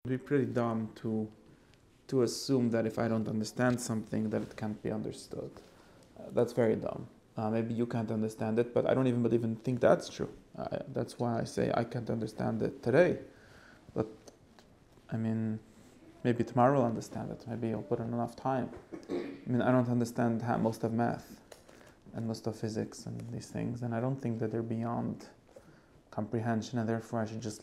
It would be pretty dumb to assume that if I don't understand something that it can't be understood. That's very dumb. Maybe you can't understand it, but I don't even think that's true. That's why I say I can't understand it today. But I mean, maybe tomorrow I'll understand it. Maybe I'll put in enough time. I mean, I don't understand most of math and most of physics and these things, and I don't think that they're beyond comprehension, and therefore I should just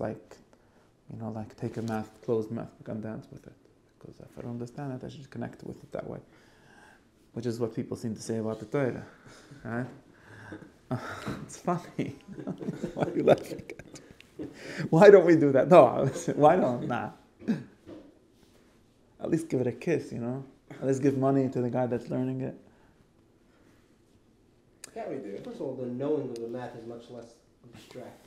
take a closed math book and dance with it. Because if I don't understand it, I should connect with it that way. Which is what people seem to say about the Torah, right? It's funny. Why are you laughing at me? Why don't we do that? No, listen, why don't? Nah. At least give it a kiss, At least give money to the guy that's learning it. Yeah, we do. First of all, the knowing of the math is much less abstract.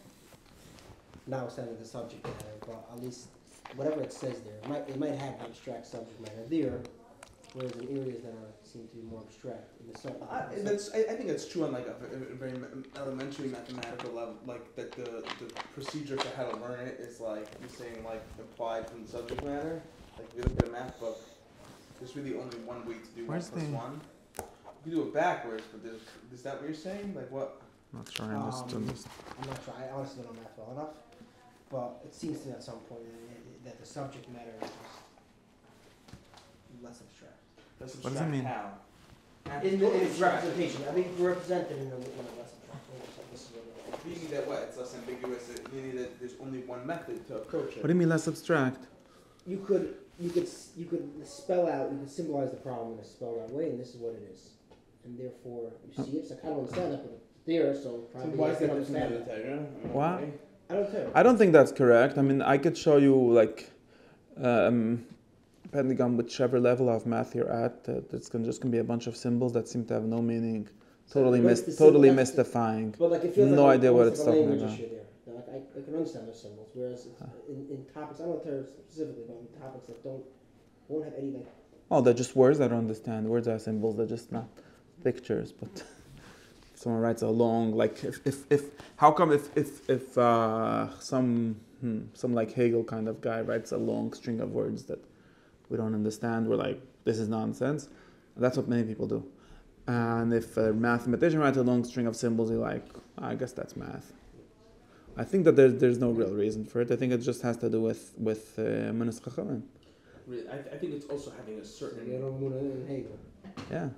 Notwithstanding the subject matter, but at least whatever it says there, it might have abstract subject matter there, whereas in areas that seem to be more abstract. I think that's true on like a very elementary mathematical level, like that the procedure for how to learn it is like you're saying like implied from the subject matter. Like if you look at a math book, there's really only one way to do 1 + 1. You can do it backwards, but is that what you're saying? Like what? I'm not sure I understood this. I'm not sure. I honestly don't know math well enough. But it seems to me at some point that the subject matter is just less abstract. What does it mean? How? In its representation. I think we're represented in a less abstract way. Meaning that what? It's less ambiguous. Meaning that there's only one method to approach it. What do you mean less abstract? You could spell out. You could symbolize the problem in a spelled out way, and this is what it is. And therefore, you see it. It's like, I don't understand that, but it's there. So probably why is I can that understand it. What? I don't care. I don't think that's correct. I mean, I could show you, depending on whichever level of math you're at, it's just going to be a bunch of symbols that seem to have no meaning, totally mystifying. But like it feels no like idea what it's talking language about. issue there. Like I can understand those symbols, whereas in topics, I don't know specifically, but in topics that won't have any Oh, they're just words I don't understand. Words are symbols. They're just not pictures, but. Someone writes a long, how come if some like Hegel kind of guy writes a long string of words that we don't understand, we're like, this is nonsense. That's what many people do. And if a mathematician writes a long string of symbols, you're like, I guess that's math. I think that there's no real reason for it. I think it just has to do with Manas Chachamim. I think it's also having a certain. Yeah,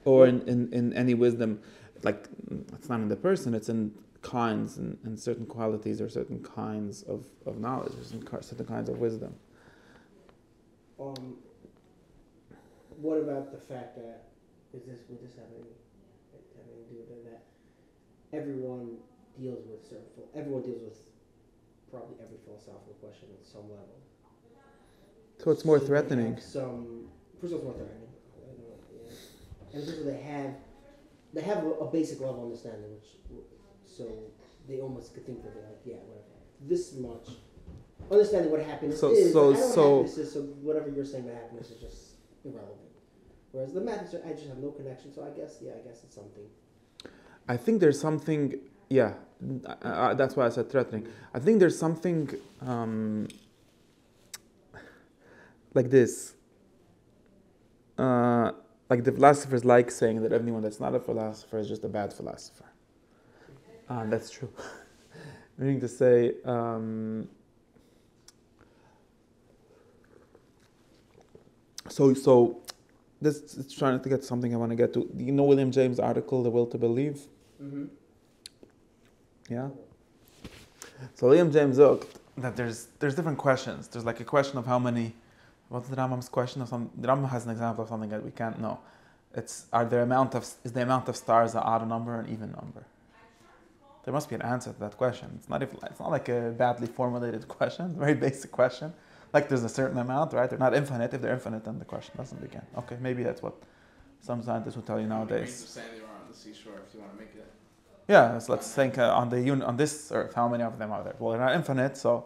or in any wisdom. Like, it's not in the person, it's in kinds and certain qualities or certain kinds of knowledge or certain kinds of wisdom. What about the fact that, would this have anything to do with that everyone deals with probably every philosophical question at some level. So it's more threatening. First of all, it's more threatening. And so they have a basic level understanding, so they almost could think that they're like, yeah, whatever. This much understanding what happiness is. Happiness is, so whatever you're saying about happiness is just irrelevant. Whereas the math, I just have no connection. So I guess it's something. I think there's something. Yeah, that's why I said threatening. I think there's something like this. Like the philosophers like saying that anyone that's not a philosopher is just a bad philosopher. That's true. Meaning to say, so this is trying to get something I want to get to. Do you know William James' article, The Will to Believe? Mm-hmm. Yeah? So William James looked that there's different questions. There's like a question of how many. What's the Rambam's question of something? The Rambam has an example of something that we can't know. It's is the amount of stars an odd number or an even number? There must be an answer to that question. It's not like a badly formulated question. It's a very basic question. Like there's a certain amount, right? They're not infinite. If they're infinite, then the question doesn't begin. Okay, maybe that's what some scientists will tell you nowadays. Sandy are on the seashore if you want to make it. Yeah, so let's think on this Earth, how many of them are there? Well, they're not infinite, so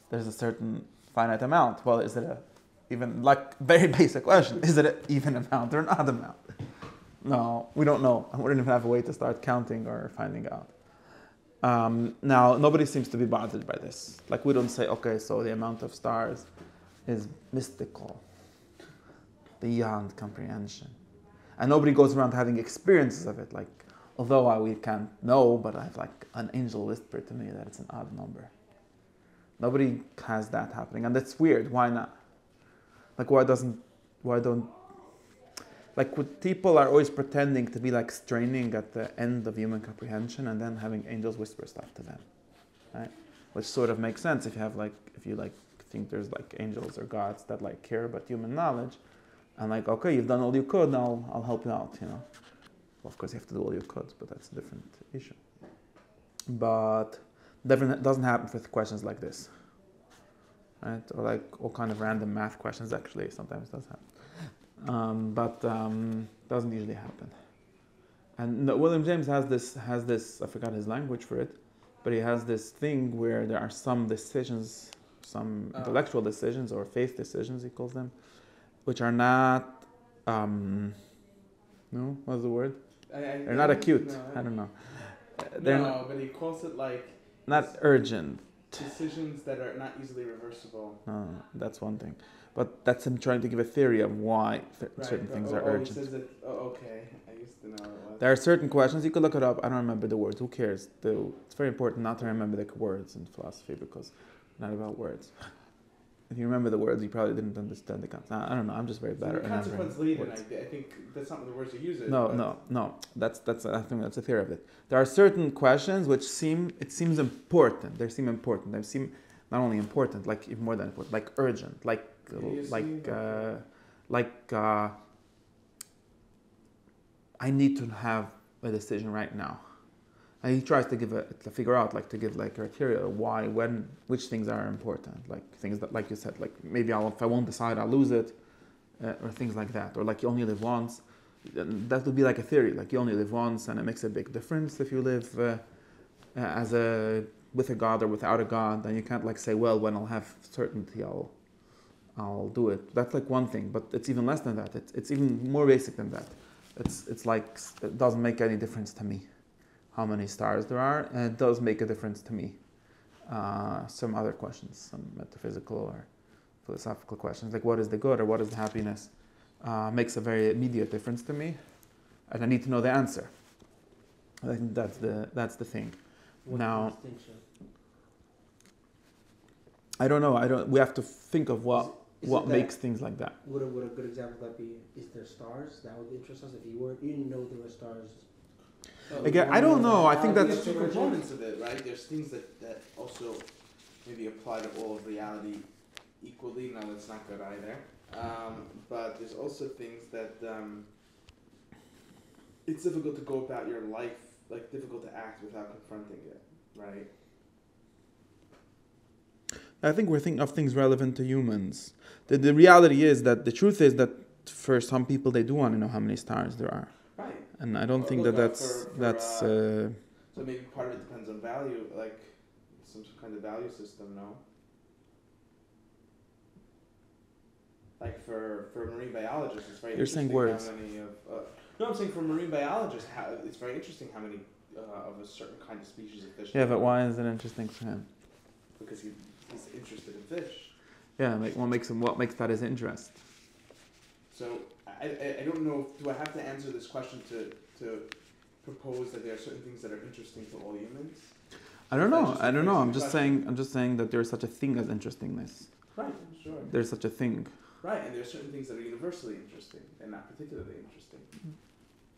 there's a certain finite amount. Well, is it even like very basic question? Is it an even amount or an odd amount? No, we don't know. We don't even have a way to start counting or finding out. Now, nobody seems to be bothered by this. Like we don't say, okay, so the amount of stars is mystical, beyond comprehension. And nobody goes around having experiences of it. Like, although we can't know, but I have like an angel whisper to me that it's an odd number. Nobody has that happening, and that's weird. Why not? Like, like, people are always pretending to be like straining at the end of human comprehension, and then having angels whisper stuff to them, right? Which sort of makes sense if you think there's like angels or gods that like care about human knowledge, and like, okay, you've done all you could, now I'll help you out, Well, of course you have to do all you could, but that's a different issue. But that doesn't happen with questions like this, right? Or like all kind of random math questions. Actually, sometimes does happen, but doesn't usually happen. And William James has this. I forgot his language for it, but he has this thing where there are some decisions, some intellectual decisions or faith decisions, he calls them, which are not. No, what's the word? They're not acute. I don't know. No, but he calls it like not urgent. Decisions that are not easily reversible. No, that's one thing. But that's him trying to give a theory of why certain things are urgent. He says that, okay. I used to know it was. There are certain questions, you could look it up. I don't remember the words. Who cares? It's very important not to remember the words in philosophy because it's not about words. If you remember the words, you probably didn't understand the concept. I don't know. I'm just very bad at remembering consequence leading. words. I think that's not the words you use. No. That's I think that's a theory of it. There are certain questions which seems important. They seem important. They seem not only important, like even more than important, like urgent, like I need to have a decision right now. And he tries to figure out criteria why, when, which things are important, like things that, like you said, like maybe if I won't decide, I'll lose it, or things like that, or like you only live once. That would be like a theory, like you only live once, and it makes a big difference if you live with a god or without a god. Then you can't like say, well, when I'll have certainty, I'll do it. That's like one thing, but it's even less than that. It's even more basic than that. It's like it doesn't make any difference to me how many stars there are, and it does make a difference to me. Some other questions, some metaphysical or philosophical questions, like what is the good or what is the happiness, makes a very immediate difference to me, and I need to know the answer. I think that's the thing. Now, I don't know. We have to think of what makes things like that. Would a good example of that be? Is there stars? That would interest us if you didn't know there were stars. Again, I don't know. I think there's two components of it, right? There's things that also maybe apply to all of reality equally. No, that's not good either. But there's also things that it's difficult to go about your life, like difficult to act without confronting it, right? I think we're thinking of things relevant to humans. The reality is that the truth is that for some people they do want to know how many stars there are. Right. And I don't think that's. So maybe part of it depends on value, like some kind of value system, no? Like for marine biologists, it's very interesting saying words. how many of. No, I'm saying for marine biologists, it's very interesting how many of a certain kind of species of fish. Yeah, but why is it interesting for him? Because he's interested in fish. Yeah, what makes that his interest? So I don't know. Do I have to answer this question to propose that there are certain things that are interesting to all humans? I don't know. I'm just saying that there's such a thing as interestingness. Right. Sure. There's such a thing. Right, and there are certain things that are universally interesting and not particularly interesting.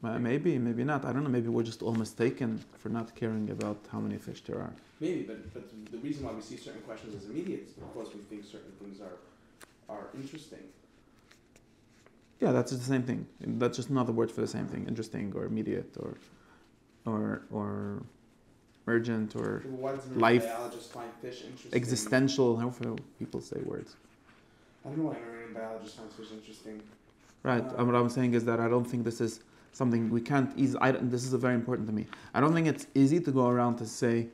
Maybe not. I don't know. Maybe we're just all mistaken for not caring about how many fish there are. Maybe, but the reason why we see certain questions as immediate is because we think certain things are interesting. Yeah, that's just the same thing. That's just another word for the same thing. Interesting or immediate or urgent or Why does life. Biologists find fish interesting? Existential. However people say words. I don't know why marine biologists find fish interesting. Right. What I'm saying is that I don't think this is something we can't easily. This is very important to me. I don't think it's easy to go around to say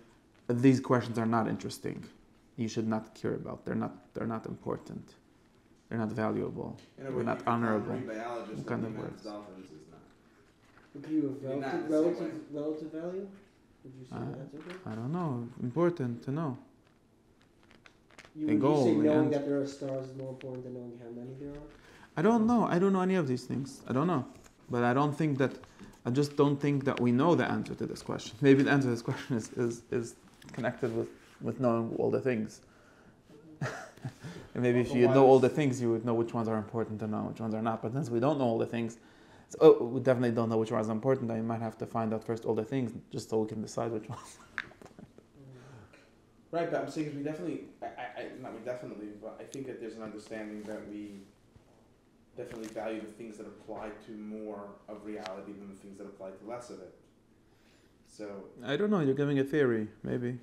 these questions are not interesting. You should not care about. They're not important. They're not valuable. They're not honorable. What kind of words? Dolphins is not. Would you have relative value? Would you say that's okay? I don't know. Important to know. a goal. You say the knowing end. that there are stars is more important than knowing how many there are? I don't know. I don't know any of these things. I don't know. But I don't think that, I just don't think that we know the answer to this question. Maybe the answer to this question is connected with knowing all the things. And maybe if you know all the things, you would know which ones are important and which ones are not. But since we don't know all the things, we definitely don't know which ones are important, then you might have to find out first all the things just so we can decide which ones. Right, but I'm saying is we definitely, not we definitely, but I think that there's an understanding that we definitely value the things that apply to more of reality than the things that apply to less of it. So I don't know. You're giving a theory, maybe.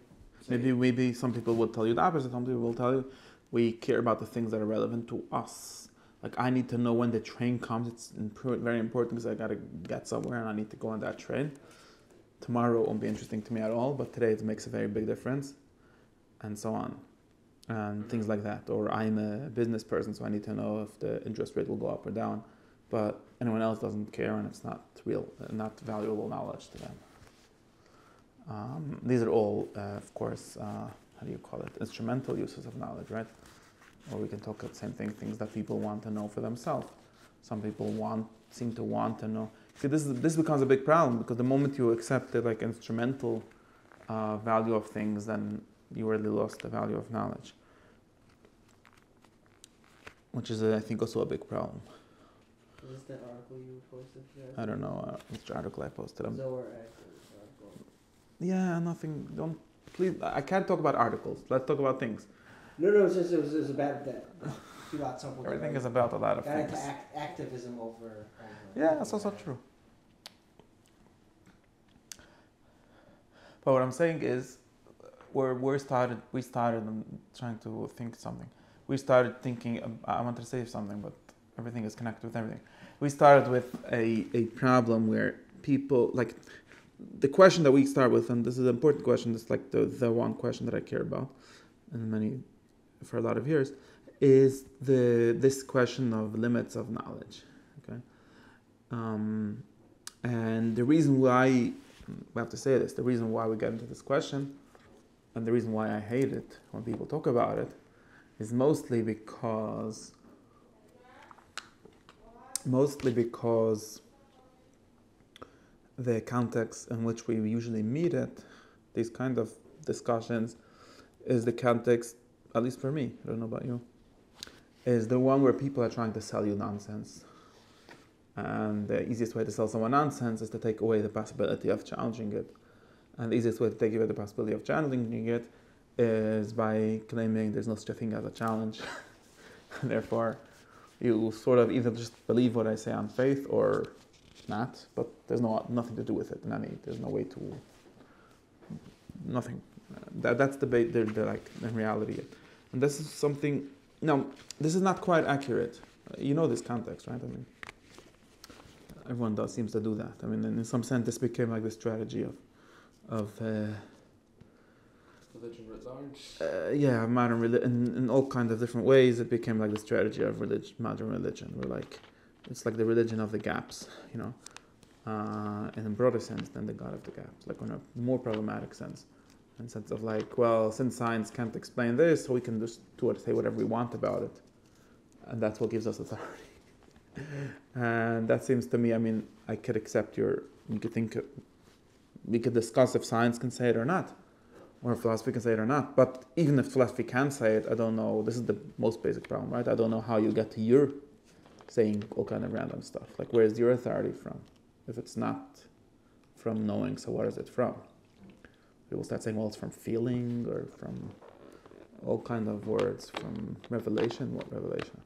Maybe some people would tell you the opposite. Some people will tell you we care about the things that are relevant to us. Like I need to know when the train comes. It's very important because I gotta get somewhere and I need to go on that train. Tomorrow won't be interesting to me at all, but today it makes a very big difference, and so on, and things like that. Or I'm a business person, so I need to know if the interest rate will go up or down, but anyone else doesn't care, and it's not not valuable knowledge to them. These are all, of course, how do you call it? Instrumental uses of knowledge, right? Or we can talk about the same thing, things that people want to know for themselves. Some people seem to want to know. See, this becomes a big problem because the moment you accept the instrumental value of things, then you really lost the value of knowledge, which is, I think, also a big problem. What is that article you posted? I don't know which article I posted. Zohar article. Yeah, nothing. Don't please. I can't talk about articles. Let's talk about things. No, it's just it was about that. About something. Everything is about a lot of got things. into activism over. Yeah, that's also true. But what I'm saying is, we started trying to think something. We started thinking. I wanted to say something, but everything is connected with everything. We started with a problem where people the question that we start with, and this is an important question. This is like the one question that I care about, and for a lot of years, is this question of limits of knowledge. Okay, and the reason why we have to say this, the reason why we get into this question, and the reason why I hate it when people talk about it, is mostly because the context in which we usually meet it, these kind of discussions, is the context, at least for me, I don't know about you, is the one where people are trying to sell you nonsense. And the easiest way to sell someone nonsense is to take away the possibility of challenging it. And the easiest way to take away the possibility of challenging it is by claiming there's no such a thing as a challenge. Therefore, you sort of either just believe what I say on faith or not, but there's nothing to do with it. There's no way to, nothing. That's the debate. They're like in reality, and this is something. No, this is not quite accurate. You know this context, right? Everyone seems to do that. In some sense, this became like the strategy of religion writ large. Modern religion in all kinds of different ways. It became like the strategy of modern religion. It's like the religion of the gaps, and in a broader sense than the God of the gaps, like in a more problematic sense, in the sense of since science can't explain this, so we can just say whatever we want about it, and that's what gives us authority. And that seems to me, I could accept we could discuss if science can say it or not, or if philosophy can say it or not, but even if philosophy can say it, I don't know, this is the most basic problem, right? I don't know how you get to your saying all kind of random stuff. Like, where's your authority from? If it's not from knowing, so what is it from? People start saying, well, it's from feeling or from all kind of words, from revelation. What revelation?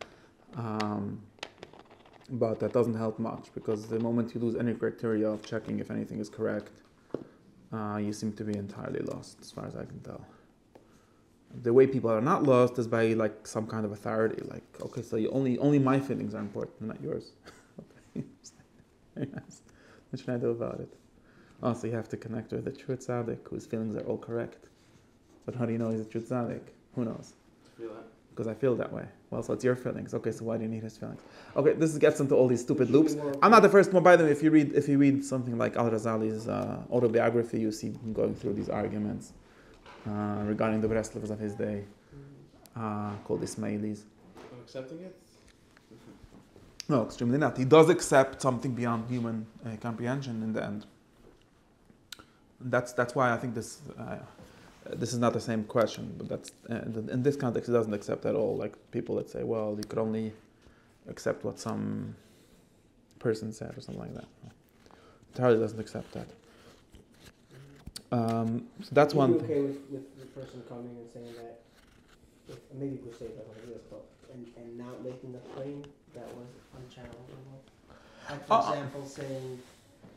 But that doesn't help much, because the moment you lose any criteria of checking if anything is correct, you seem to be entirely lost, as far as I can tell. The way people are not lost is by some kind of authority. Okay, so only my feelings are important, not yours. Very nice. What should I do about it? So you have to connect with the true tzaddik, whose feelings are all correct. But how do you know he's a true tzaddik? Who knows? Because I feel that way. Well, so it's your feelings. Okay, so why do you need his feelings? Okay, this gets into all these stupid loops. I'm not the first one. By the way, if you read something like Al-Razali's autobiography, you see him going through these arguments regarding the Breslovs of his day. called Ismailis. I'm accepting it. No, extremely not. He does accept something beyond human comprehension in the end. That's why I think this is not the same question, but that's in this context he doesn't accept at all. Like people that say, well, you could only accept what some person said or something like that. Entirely doesn't accept that. So that's one thing. Okay with the person coming and saying that, maybe we'll say that like this, but and not making a claim that was unchallengeable. Like for example, saying,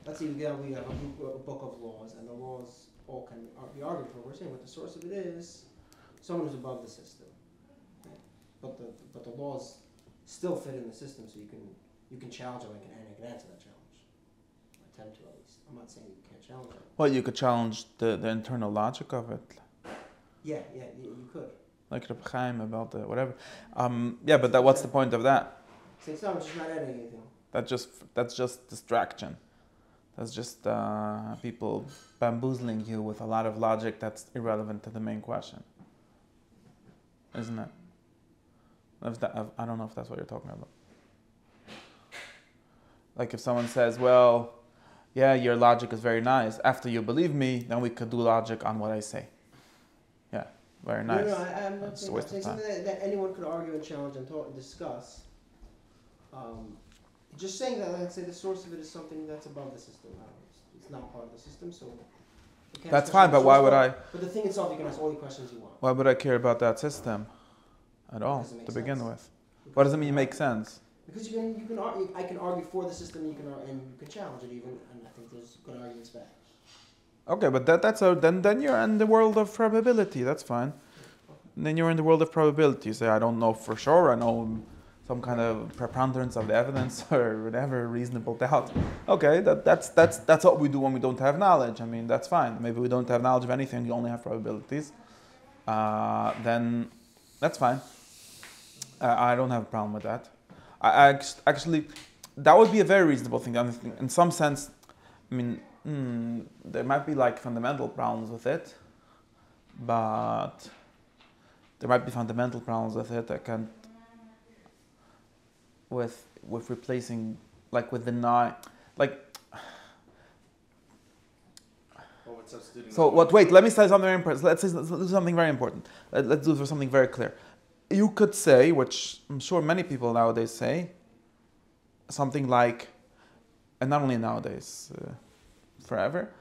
let's say we have a book of laws, and the laws all can be argued for. We're saying what the source of it is, someone who's above the system, right? But the laws still fit in the system, so you can challenge it, and I can answer that challenge. Attempt to, at least. I'm not saying you can't challenge it. Well, you could challenge the internal logic of it. Yeah, you could. Like Reb Chaim about the whatever. Yeah, but what's the point of that? So it's not just not adding anything. That's just distraction. That's just people bamboozling you with a lot of logic that's irrelevant to the main question, isn't it? I don't know if that's what you're talking about. Like if someone says, well, yeah, your logic is very nice. After you believe me, then we could do logic on what I say. Yeah, very nice. No, I'm not saying something that anyone could argue and challenge and talk and discuss. Just saying that, let's say the source of it is something that's above the system. It's not part of the system, so... That's fine, but why would I... But the thing itself, you can ask all the questions you want. Why would I care about that system at all, to begin with? What does it mean make sense? Because you can argue, I can argue for the system, and you can challenge it even, and I think there's good arguments back. Okay, but then you're in the world of probability, that's fine. And then you're in the world of probability. You say, I don't know for sure, I know some kind of preponderance of the evidence or whatever, reasonable doubt. Okay, that's what we do when we don't have knowledge. I mean, that's fine. Maybe we don't have knowledge of anything, you only have probabilities. Then that's fine. I don't have a problem with that. Actually, that would be a very reasonable thing. In some sense, I mean, there might be like fundamental problems with it, but there might be fundamental problems with it. I can't with replacing, like with the like. So what? Wait, let me say something very important. Let's do something very important. Let's do something very clear. You could say, which I'm sure many people nowadays say, something like, and not only nowadays, forever,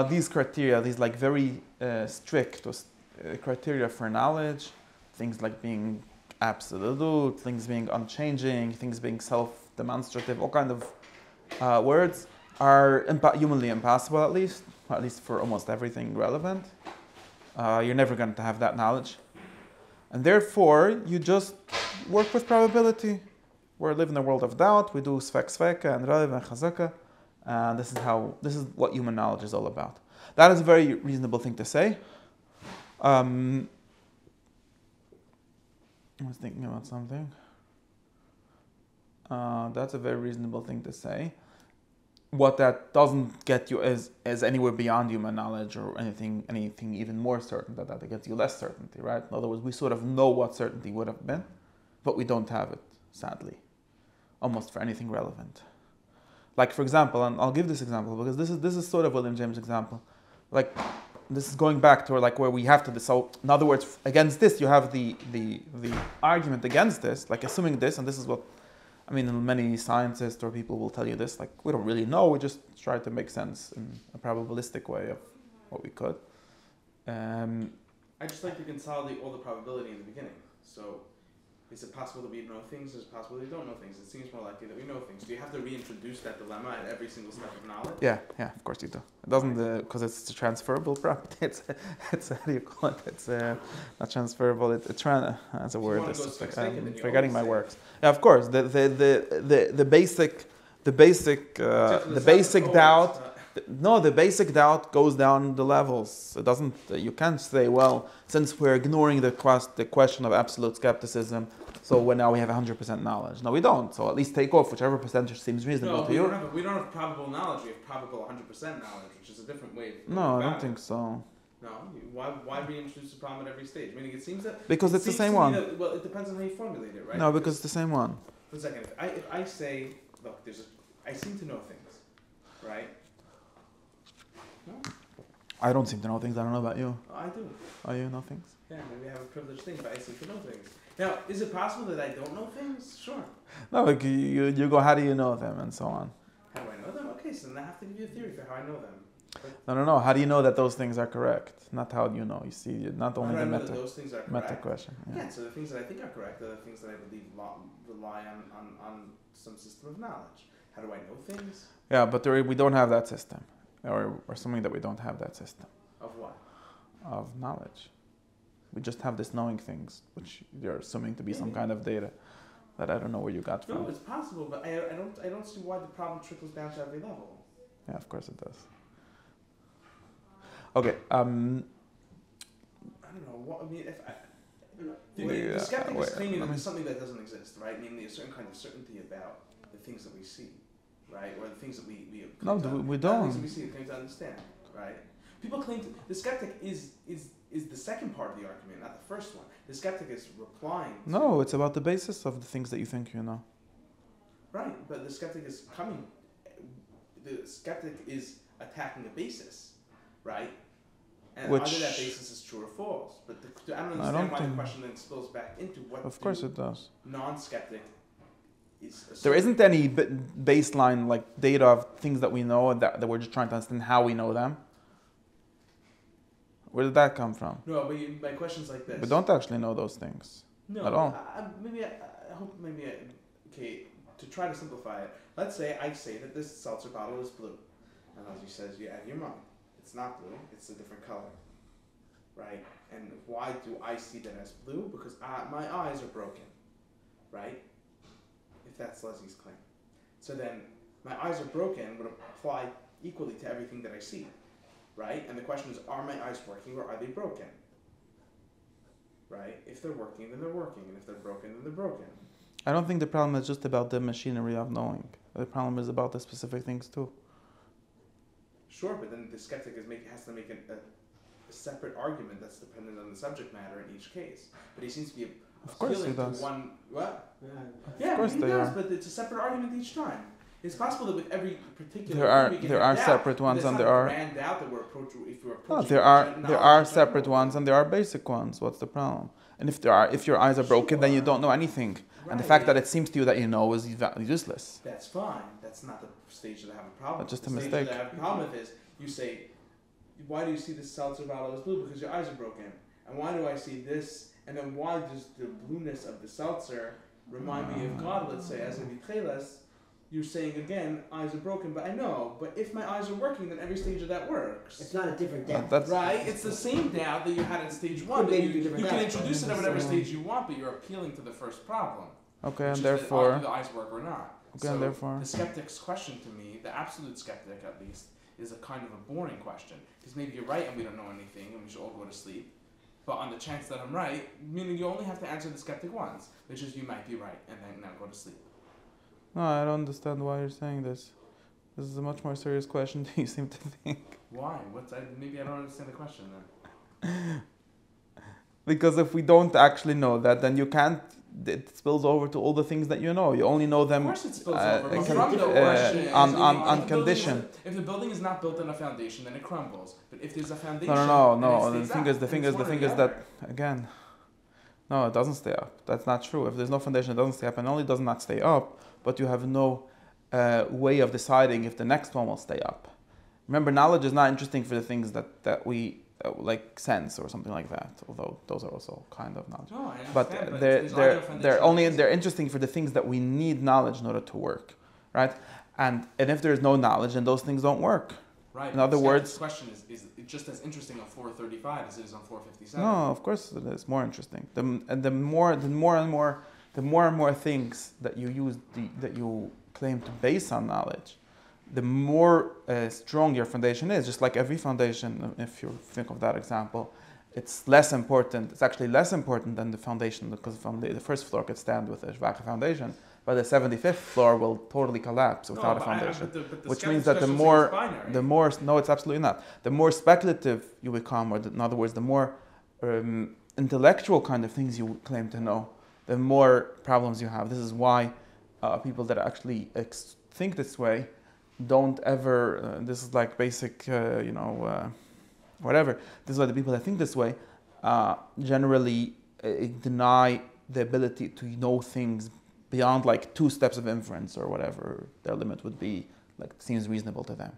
these criteria, these like very strict criteria for knowledge, things like being absolute, things being unchanging, things being self-demonstrative, all kind of words are humanly impossible, at least for almost everything relevant. You're never going to have that knowledge. And therefore, you just work with probability. We live in a world of doubt. We do svek and raiv and chazaka. And this is what human knowledge is all about. That is a very reasonable thing to say. I was thinking about something. That's a very reasonable thing to say. What that doesn't get you is anywhere beyond human knowledge or anything even more certain than that. It gets you less certainty, right? In other words, we sort of know what certainty would have been, but we don't have it, sadly, almost for anything relevant. Like, for example, and I'll give this example because this is sort of William James' example. Like, this is going back to like where we have to. So, in other words, against this, you have the argument against this, like assuming this, and this is what. I mean, many scientists or people will tell you this, like, we don't really know, we just try to make sense in a probabilistic way of what we could. I just like to consolidate all the probability in the beginning. So, is it possible that we know things? Is it possible that we don't know things? It seems more likely that we know things. Do you have to reintroduce that dilemma at every single step of knowledge? Yeah, of course you do. It doesn't, because it's a transferable property. It's how do you call it? It's not transferable. That's a word. I'm forgetting my words. Yeah, of course. The basic doubt. The basic doubt goes down the levels. It doesn't. You can't say, well, since we're ignoring the question of absolute skepticism, so now we have 100% knowledge. No, we don't. So at least take off whichever percentage seems reasonable to you. We don't have probable knowledge. We have probable 100% knowledge, which is a different way. No, I don't think so. No, why reintroduce the problem at every stage? Meaning it seems that Because it's the same one. Well, it depends on how you formulate it, right? No, because it's the same one. For a second, if I say, look, I seem to know things, right? No, I don't seem to know things. I don't know about you. oh, I do. Oh, you know things? Yeah, maybe I have a privileged thing, but I seem to know things. Now, is it possible that I don't know things? Sure. No, like you go, how do you know them, and so on. How do I know them? Okay, so then I have to give you a theory for how I know them. No. How do you know that those things are correct? Not how you know. You see, not only How do the I know that meta, those things are meta correct? question. Yeah, so the things that I think are correct are the things that I believe rely on some system of knowledge. How do I know things? Yeah, but we don't have that system, or something that we don't have that system Of what? of knowledge. We just have this knowing things, which you're assuming to be some kind of data that I don't know where you got No, from. it's possible, but I don't see why the problem trickles down to every level. Yeah, of course it does. Okay. I don't know. What I mean, if I, the skeptic is claiming that there's something that doesn't exist, right? Namely, a certain kind of certainty about the things that we see, right, or the things that we No, we don't. The things that we see, claim to understand, right? People claim the skeptic is the second part of the argument, not the first one. The skeptic is replying. No, it's about the basis of the things that you think you know. Right, but the skeptic is coming. The skeptic is attacking a basis, right? And Which, either that basis is true or false. But I don't understand don't why think- the question then spills back into what. Of course it does. Non-skeptic is. There isn't any baseline like data of things that we know and that we're just trying to understand how we know them. Where did that come from? No, but my question's like this. We don't actually know those things. No, at all. I hope okay, to try to simplify it, let's say I say that this seltzer bottle is blue. And Ozzy says, you add your mind. It's not blue, it's a different color. Right? And why do I see that as blue? Because my eyes are broken. Right? If that's Leslie's claim. So then, my eyes are broken would apply equally to everything that I see. Right? And the question is, are my eyes working or are they broken? Right? If they're working, then they're working. And if they're broken, then they're broken. I don't think the problem is just about the machinery of knowing. The problem is about the specific things too. Sure, but then the skeptic has to make a separate argument that's dependent on the subject matter in each case. But he seems to be Of course he appealing to does. one. What? Yeah. Yeah, course he they does, are. but it's a separate argument each time. It's possible that with every particular There are separate ones and there are. grand doubt that we're approaching. If we're No, approaching there are knowledge in separate general. ones and there are basic ones. What's the problem? And if your eyes are broken, then you don't know anything. And the fact that it seems to you that you know is useless. That's fine. That's not the stage that I have a problem. That's just with. a The mistake. stage that I have a problem with is you say, why do you see this seltzer bottle as blue? Because your eyes are broken. And why do I see this? And then why does the blueness of the seltzer remind me of God? Let's say as a vitreles. You're saying again, eyes are broken, but I know. But if my eyes are working, then every stage of that works. It's not a different doubt. That's Right? It's the same doubt that you had at stage one. Could maybe You be different can doubts. introduce it at whatever stage you want, but you're appealing to the first problem. okay, which and is that therefore. either the eyes work or not. Okay, So and therefore. the skeptic's question to me, the absolute skeptic at least, is a kind of a boring question. Because maybe you're right and we don't know anything and we should all go to sleep. But on the chance that I'm right, meaning you only have to answer the skeptic once, which is you might be right and then now go to sleep. No, I don't understand why you're saying this. This is a much more serious question than you seem to think. Why? Maybe I don't understand the question then. Because if we don't actually know that, then you can't. It spills over to all the things that you know. You only know Of them course it spills uh, over. But con- from the uh, question on- is, on- if on the building condition. If the building is not built on a foundation, then it crumbles. But if there's a foundation, No. then it The stays thing up. is, the And thing it's is, the one or thing the is that other. again, no, it doesn't stay up. That's not true. If there's no foundation, it doesn't stay up, and not only does not stay up, but you have no way of deciding if the next one will stay up. Remember, knowledge is not interesting for the things that we like sense or something like that. Although those are also kind of knowledge. No, I understand, But there's either a foundation they're interesting for the things that we need knowledge in order to work, right? And if there is no knowledge, then those things don't work. Right. In other words, the question is just as interesting on floor 35 as it is on floor 57. no, of course it is more interesting. The more and more things that you use that you claim to base on knowledge, the more strong your foundation is. Just like every foundation, if you think of that example, it's less important. It's actually less important than the foundation because the first floor could stand with a Shvacha foundation. but the 75th floor will totally collapse without a foundation. But the Which means that skeptics the more, no, it's absolutely not. The more speculative you become, or in other words, the more intellectual kind of things you claim to know, the more problems you have. This is why people that actually think this way don't ever, this is like basic, whatever. This is why the people that think this way generally deny the ability to know things beyond like 2 steps of inference or whatever their limit would be, like seems reasonable to them.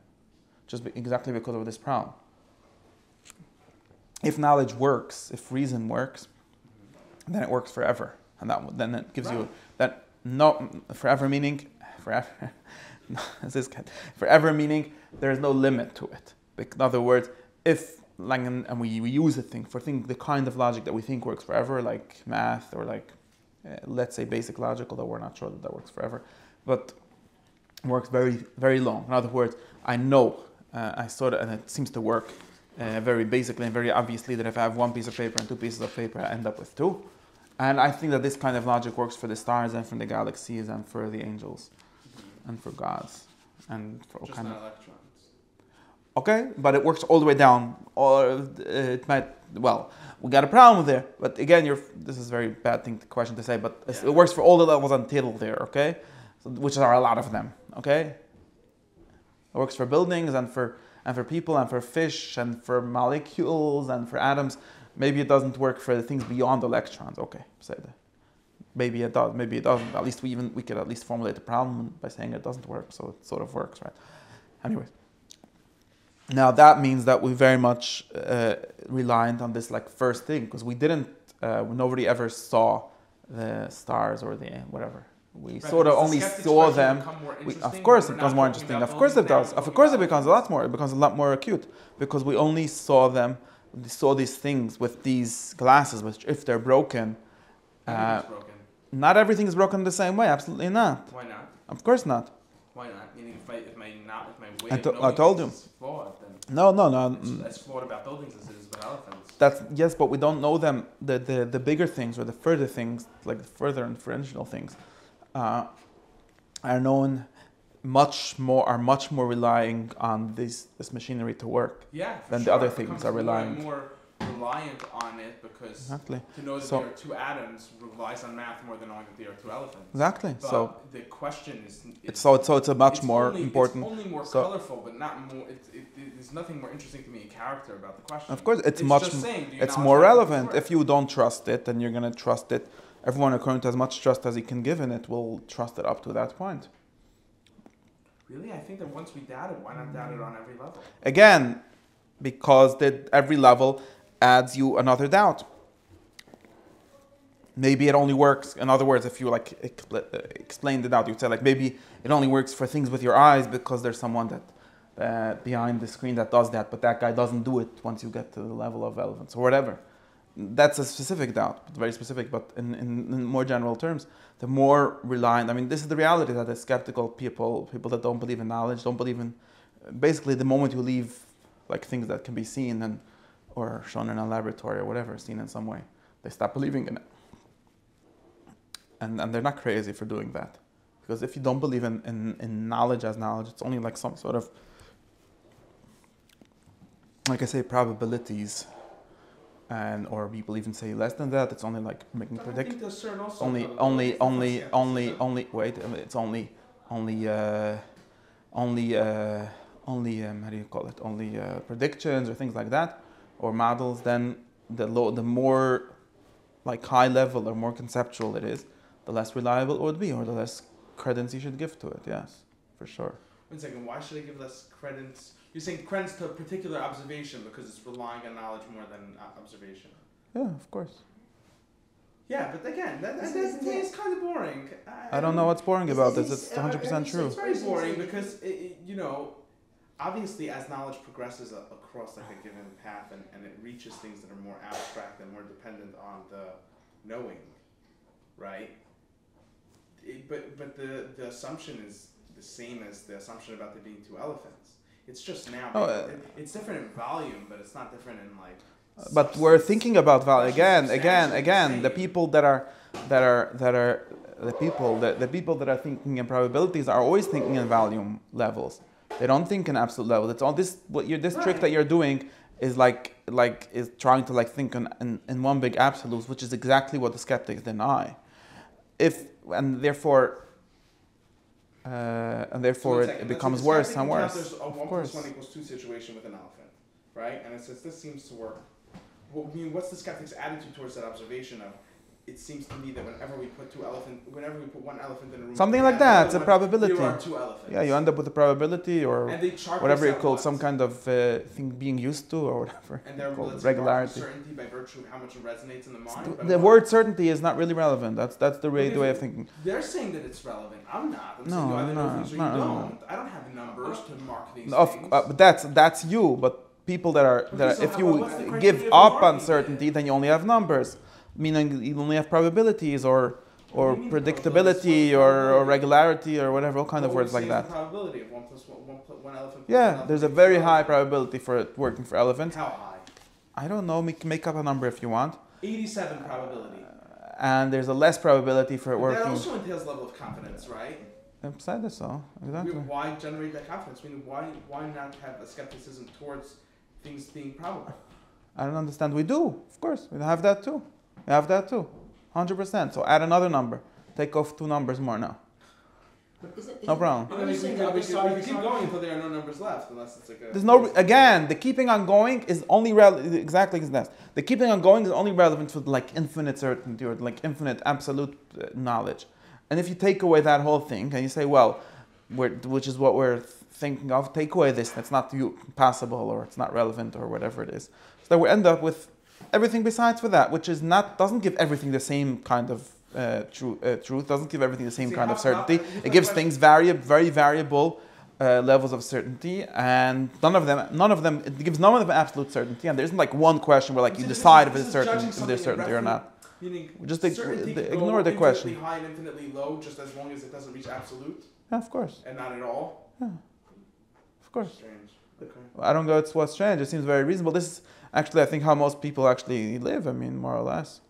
Exactly because of this problem. If knowledge works, if reason works, then it works forever. And then it gives you that, no, forever meaning, forever, forever meaning there is no limit to it. In other words, if, like, and we use a thing for the kind of logic that we think works forever, like math or like, let's say basic logic, although we're not sure that works forever, but works very, very long. In other words, I know, I saw it and it seems to work very basically and very obviously that if I have 1 piece of paper and 2 pieces of paper, I end up with 2. And I think that this kind of logic works for the stars and for the galaxies and for the angels and for gods and for all Just kind not of... electrons. Okay, but it works all the way down. Or it might... Well, we got a problem there. But again, this is a very bad question to say, but it works for all the levels until there, okay? So, which are a lot of them, okay? It works for buildings and for people and for fish and for molecules and for atoms. Maybe it doesn't work for the things beyond electrons. Okay, say that. Maybe it does, maybe it doesn't. At least we could at least formulate the problem by saying it doesn't work, so it sort of works, right? Anyways. Now that means that we're very much reliant on this like first thing, because we didn't, nobody ever saw the stars or the whatever. We sort of only saw them. Of course, it becomes more interesting. Of course, it does. Of course, it becomes a lot more. It becomes a lot more acute because we only saw them. We saw these things with these glasses, which, if they're broken, not everything is broken the same way. Absolutely not. Why not? Of course not. Why not? Meaning, if my way I of knowing I told you. is flawed, then No. it's as flawed about buildings as it is about elephants. That's yes, but we don't know them. The bigger things or the further things, like the further inferential things, are known much more relying on this machinery to work. Yeah, than sure. the other It things becomes are relying. more reliant on it because Exactly. to know that there are 2 atoms relies on math more than knowing that there are 2 elephants. Exactly. But So the question is it's a much more important. It's only more colorful, but not more. There's nothing more interesting to me in character about the question. Of course, it's it's more relevant. If you don't trust it, then you're gonna trust it. Everyone, according to as much trust as he can give in it, will trust it up to that point. Really, I think that once we doubt it, why not doubt it on every level? Again, because every level adds you another doubt. Maybe it only works. In other words, if you like explain the doubt, you'd say like maybe it only works for things with your eyes because there's someone that behind the screen that does that, but that guy doesn't do it once you get to the level of relevance or whatever. That's a specific doubt, very specific. But in more general terms, the more reliant. I mean, this is the reality that the skeptical people that don't believe in knowledge, don't believe in. Basically, the moment you leave like things that can be seen and or shown in a laboratory or whatever, seen in some way, they stop believing in it. And they're not crazy for doing that. Because if you don't believe in knowledge as knowledge, it's only like some sort of, like I say, probabilities, and or people even say less than that. It's only like making predictions. Only. Wait, it's only how do you call it? Only predictions or things like that, or models. Then the more like high level or more conceptual it is, the less reliable it would be, or the less credence you should give to it. Yes, for sure. 1 second. Why should I give less credence? You're saying credence to a particular observation because it's relying on knowledge more than observation. Yeah, of course. Yeah, but again, that's kind of boring. I don't know what's boring about this. It's 100% true. It's very boring because obviously as knowledge progresses across like a given path and it reaches things that are more abstract and more dependent on the knowing, right? But the assumption is the same as the assumption about there being 2 elephants. It's just now. It's different in volume, but it's not different in like. But we're thinking about value again. Substantially The the same. people the people that are thinking in probabilities are always thinking in volume levels. They don't think in absolute levels. It's all this. This trick that you're doing is is trying to think in one big absolutes, which is exactly what the skeptics deny. And therefore it becomes worse and worse. There's a Of 1 course. plus 1 equals 2 situation with an elephant, right? And it says this seems to work. Well, I mean, what's the skeptic's attitude towards that observation of? It seems to me that whenever we put one elephant in a room, Something like that. It's a probability. There are 2 elephants. Yeah, you end up with a probability or and they chart whatever this you out call once. some kind of thing being used to or whatever. And they're called regularity. regularity. Certainty by virtue of how much it resonates in the mind. The word certainty is not really relevant. That's the way of thinking. They're saying that it's relevant. I'm not. I'm No, saying you either know things or you no. don't. I don't have numbers to mark these things. But that's you. But people that are so if what's the you criteria give for up marking uncertainty, then you only have numbers, meaning you only have probabilities or What do you mean predictability probabilities? or regularity or whatever, all kind of What words we're like saying is that. the probability of 1 plus 1 elephant. Plus Yeah, 1 elephant there's a equals very 2 high elephants. probability for it working for elephants. How high? I don't know. Make up a number if you want. 87 probability. And there's a less probability for it But that working. also entails level of confidence, right? Beside so, exactly. Why generate that confidence? I mean, why not have a skepticism towards things being probable? I don't understand. We do, of course. We have that too. 100%. So add another number. Take off 2 numbers more now. No problem. Are you saying the other we side can is keep not- going until there are no numbers left, unless it's like a. There's no again. The keeping on going is only exactly as that. The keeping on going is only relevant for infinite certainty or infinite absolute knowledge. And if you take away that whole thing and you say, well, which is what we're thinking of, take away this. That's not possible or it's not relevant or whatever it is. So we end up with everything besides for that, which is doesn't give everything the same kind of truth. Doesn't give everything the same kind of certainty. It gives things very variable levels of certainty, and none of them. It gives none of them absolute certainty, and there isn't one question where you decide if it's certain, if there's certainty or not. Meaning, Just certainty can ignore go the question. infinitely high and infinitely low, just as long as it doesn't reach absolute, Yeah, of course, and not at all. of course. Strange. Okay. I don't go. It's what's strange. It seems very reasonable. This is actually, I think, how most people actually live. I mean, more or less,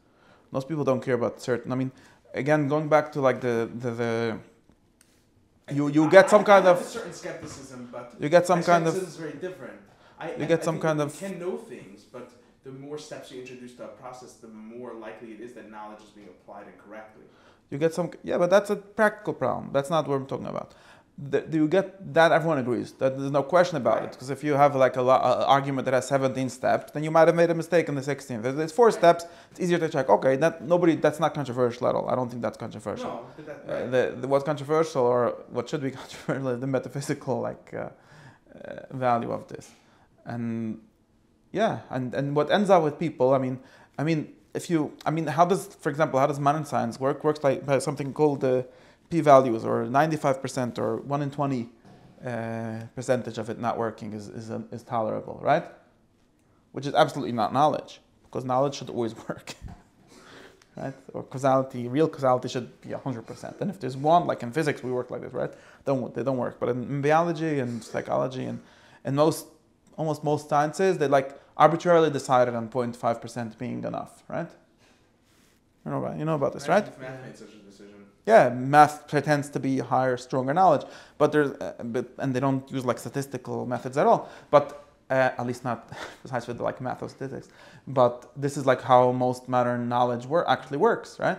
most people don't care about certain. I mean, again, going back to you get some kind I have a of certain skepticism, but you get some my kind of skepticism is very different. you get some think kind that of you can know things, but the more steps you introduce to a process, the more likely it is that knowledge is being applied incorrectly. you get some but that's a practical problem. That's not what I'm talking about. Do you get that? Everyone agrees that there's no question about it. Because if you have an argument that has 17 steps, then you might have made a mistake in the 16th. If there's 4 steps, it's easier to check. Okay, that's not controversial at all. I don't think that's controversial. No, but that, What's controversial or what should be controversial is the metaphysical value of this, and what ends up with people. How does modern science work? Works by something called the p-values, or 95% or 1 in 20 percentage of it not working is tolerable, right? Which is absolutely not knowledge, because knowledge should always work. Right? Or real causality should be 100%. And if there's one, like in physics, we work like this, right? They don't work. But in biology and psychology and almost most sciences, they arbitrarily decided on 0.5% being enough, right? You know about this, right? If math made such a decision. Yeah, math pretends to be higher, stronger knowledge, but and they don't use statistical methods at all. But at least not besides with math or statistics. But this is how most modern knowledge actually works, right?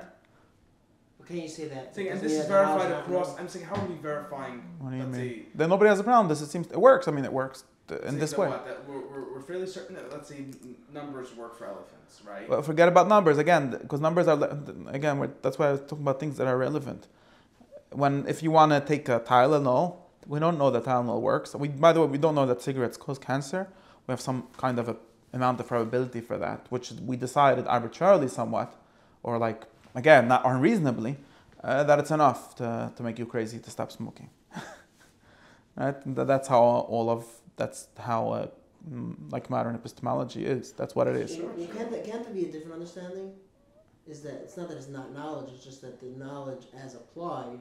Can you say that? And Because this we is have verified knowledge, across. I'm saying, how are we verifying? What do you let's mean? say- Then nobody has a problem. It works. I mean, it works in this way. That we're fairly certain that, let's say, numbers work for elephants, right? Well, forget about numbers again, because numbers are that's why I was talking about things that are relevant. If you want to take a Tylenol, we don't know that Tylenol works. By the way, we don't know that cigarettes cause cancer. We have some kind of amount of probability for that, which we decided arbitrarily somewhat, or again, not unreasonably, that it's enough to make you crazy to stop smoking. Right? That's how modern epistemology is. That's what it is. Can't there be a different understanding? Is that it's not that it's not knowledge, it's just that the knowledge as applied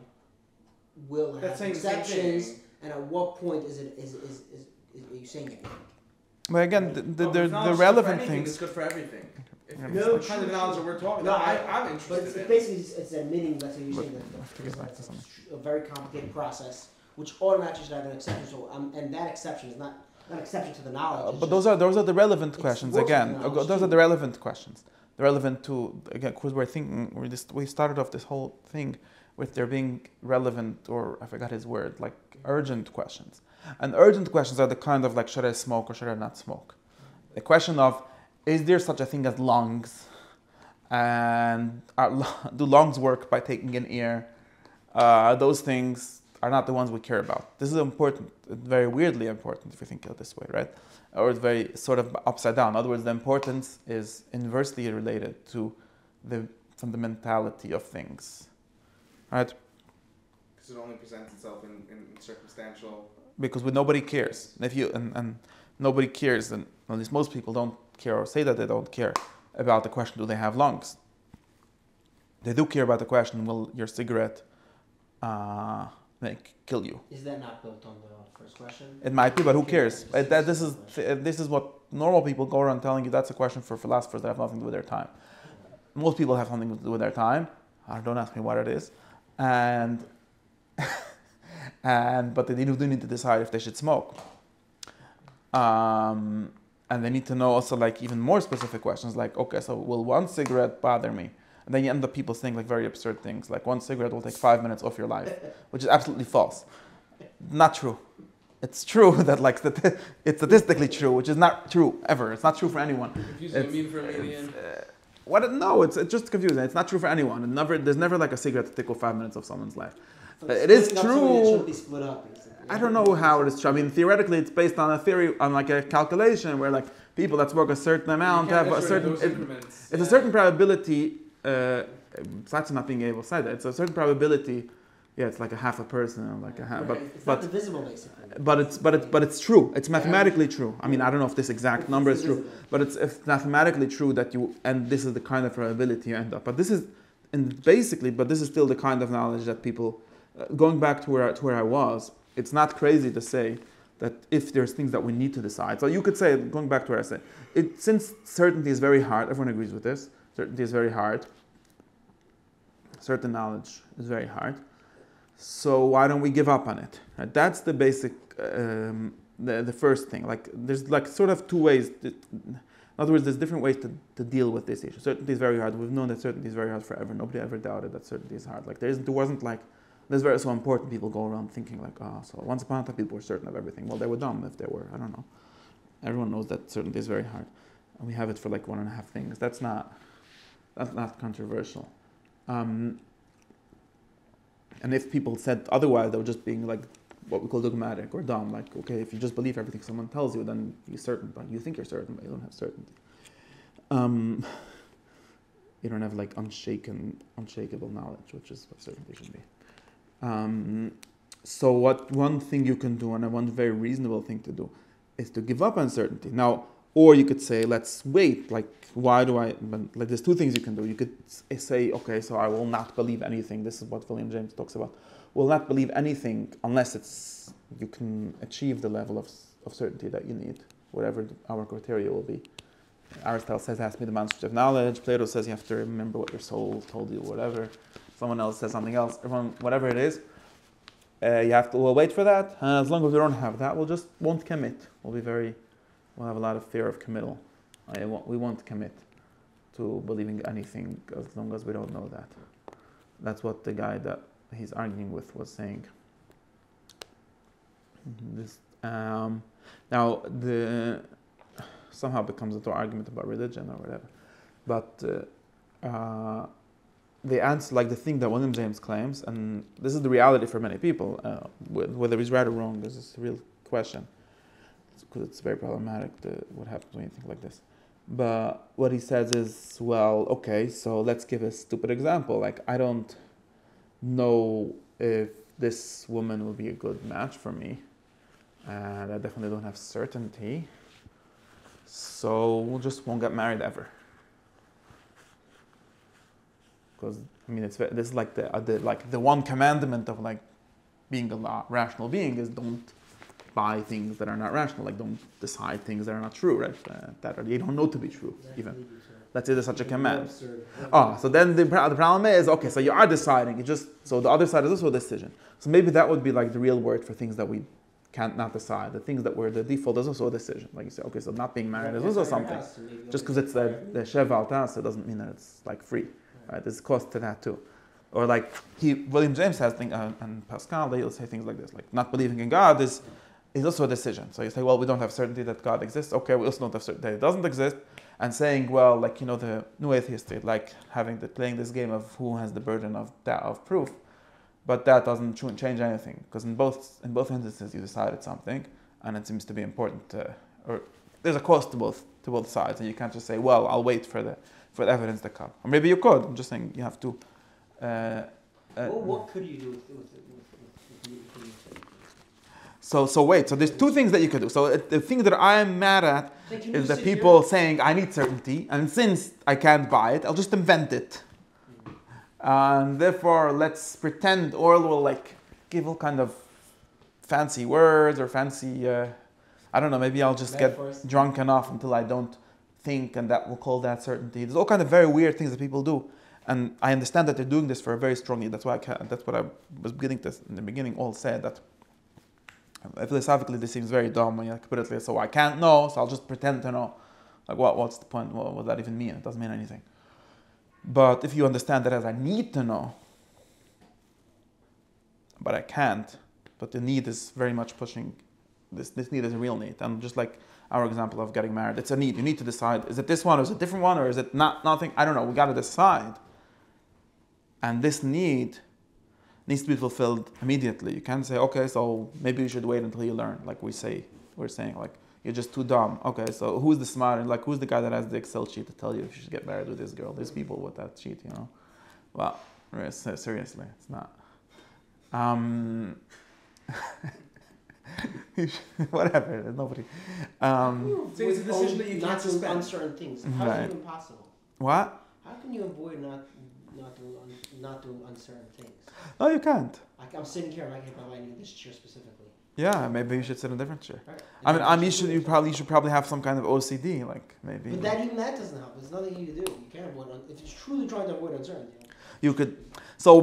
will That's have saying the same exceptions, thing. and at what point are you saying anything? But again, But if knowledge the is good for relevant anything, things. It's good for everything. If No, it's the kind of knowledge that we're talking No, about, I'm But interested it's in. basically it's admitting that's what you're saying I have to that get back to it's something. a very complicated process, which automatically should have an exception. So and that exception is not an exception to the knowledge. But those are the relevant It's questions working again. knowledge Those are too. the relevant questions. The relevant to again because we're thinking we started off this whole thing with there being relevant or I forgot his word like urgent questions. And urgent questions are the kind of like should I smoke or should I not smoke? The question of is there such a thing as lungs? And do lungs work by taking in air? Those things are not the ones we care about. This is important, very weirdly important if you think of it this way, right? Or it's very sort of upside down. In other words, the importance is inversely related to the fundamentality of things, right? Because it only presents itself in circumstantial. Because nobody cares. If you and nobody cares, and at least most people don't care or say that they don't care about the question, do they have lungs? They do care about the question, will your cigarette kill you? Is that not built on the first question? It might be, but who cares? This is what normal people go around telling you. That's a question for philosophers that have nothing to do with their time. Most people have something to do with their time. Don't ask me what it is. And but they do need to decide if they should smoke. And they need to know also like even more specific questions like, okay, so will one cigarette bother me? And then you end up people saying like very absurd things like one cigarette will take 5 minutes off your life, which is absolutely false. Not true. It's true that like it's statistically true, which is not true ever. It's not true for anyone. Confusing a mean for a median. No, it's just confusing. It's not true for anyone. There's never like a cigarette to take off 5 minutes of someone's life. So It is splitting up something that true. shouldn't be split up, basically. I don't know how it is true. I mean, theoretically, it's based on a theory, on like a calculation where like people that smoke a certain amount have a certain. It's a certain probability. Besides not being able to say that, it's a certain probability. Yeah, it's like a half a person, or like a half. Right. It's not divisible, basically. But it's true. It's mathematically true. I mean, I don't know if this exact number is true, but it's mathematically true that you and this is the kind of probability you end up. But this is still the kind of knowledge that people. Going back to where I was, it's not crazy to say that if there's things that we need to decide. So you could say, going back to where I said, since certainty is very hard, everyone agrees with this, certainty is very hard, certain knowledge is very hard, so why don't we give up on it? Right? That's the basic, the first thing. Like there's like sort of two ways, in other words, there's different ways to deal with this issue. Certainty is very hard. We've known that certainty is very hard forever. Nobody ever doubted that certainty is hard. Like there wasn't like, this is very so important. People go around thinking like, so once upon a time people were certain of everything. Well, they were dumb if they were. I don't know. Everyone knows that certainty is very hard, and we have it for like 1.5 things. That's not controversial. And if people said otherwise, they were just being like what we call dogmatic or dumb. Like, okay, if you just believe everything someone tells you, then you're certain. But you think you're certain, but you don't have certainty. You don't have like unshakable knowledge, which is what certainty should be. So what one thing you can do, and one very reasonable thing to do, is to give up uncertainty. Now, or you could say, let's wait. Like, why do I? Like, there's two things you can do. You could say, okay, so I will not believe anything. This is what William James talks about. Will not believe anything unless you can achieve the level of certainty that you need, whatever our criteria will be. Aristotle says it has to be the demonstrative knowledge. Plato says you have to remember what your soul told you, whatever. Someone else says something else. Everyone, whatever it is, we'll wait for that. And as long as we don't have that, won't commit. We'll have a lot of fear of committal. We won't commit to believing anything as long as we don't know that. That's what the guy that he's arguing with was saying. This now somehow becomes into an argument about religion or whatever, but the answer, like the thing that William James claims, and this is the reality for many people, whether he's right or wrong, this is a real question, because it's very problematic what happens when you think like this. But what he says is, well, okay, so let's give a stupid example. Like, I don't know if this woman will be a good match for me, and I definitely don't have certainty, so we just won't get married ever. Because I mean, this is like the one commandment of like being a rational being is don't buy things that are not rational, like don't decide things that are not true, right? That you don't know to be true, even. Let's say there's such a command. So then the problem is, okay, so you are deciding, so the other side is also a decision. So maybe that would be like the real word for things that we can't not decide. The things that were the default is also a decision. Like you say, okay, so not being married is also something. Just because it's the Sheva al Tas, it doesn't mean that it's like free, right? There's cost to that too. Or like William James has things, and Pascal, they'll say things like this, like not believing in God is also a decision. So you say, well, we don't have certainty that God exists. Okay, we also don't have certainty that it doesn't exist. And saying, well, like, the new atheist state, like playing this game of who has the burden of proof, but that doesn't change anything, because in both instances you decided something, and it seems to be important, or there's a cost to both sides, and you can't just say, well, I'll wait for the evidence to come, or maybe you could. I'm just saying you have to. What could you do with So wait. So there's two things that you could do. So the thing that I'm mad at is the people saying I need certainty, and since I can't buy it, I'll just invent it. And therefore, let's pretend, or we'll like give all kind of fancy words or fancy. I don't know. Maybe I'll just get drunk enough until I don't think, and that we'll call that certainty. There's all kind of very weird things that people do, and I understand that they're doing this for a very strong need. That's why that's what I was beginning to in the beginning. All said that. Philosophically, this seems very dumb when you put it like, so I can't know, so I'll just pretend to know. Like, what's the point? What does that even mean? It doesn't mean anything. But if you understand that as I need to know, but I can't, but the need is very much pushing, this need is a real need. And just like our example of getting married, it's a need. You need to decide, is it this one, or is it a different one, or is it nothing? I don't know, we got to decide. And this need needs to be fulfilled immediately. You can't say, okay, so maybe you should wait until you learn. Like we're saying, like, you're just too dumb. Okay, so who's the smart, and like who's the guy that has the Excel sheet to tell you if you should get married with this girl? There's people with that sheet, Well, seriously, it's not. Whatever, nobody. So it's a decision that you can't suspend. Uncertain things. How is it even possible? What? How can you avoid not doing uncertain things? No, you can't. I'm sitting here and I can't buy this chair specifically. Yeah, maybe you should sit in a different chair. Right. You should probably have some kind of OCD, like maybe. But even that doesn't help. There's nothing you can do. You can't avoid if you're truly trying to avoid uncertainty. You could. So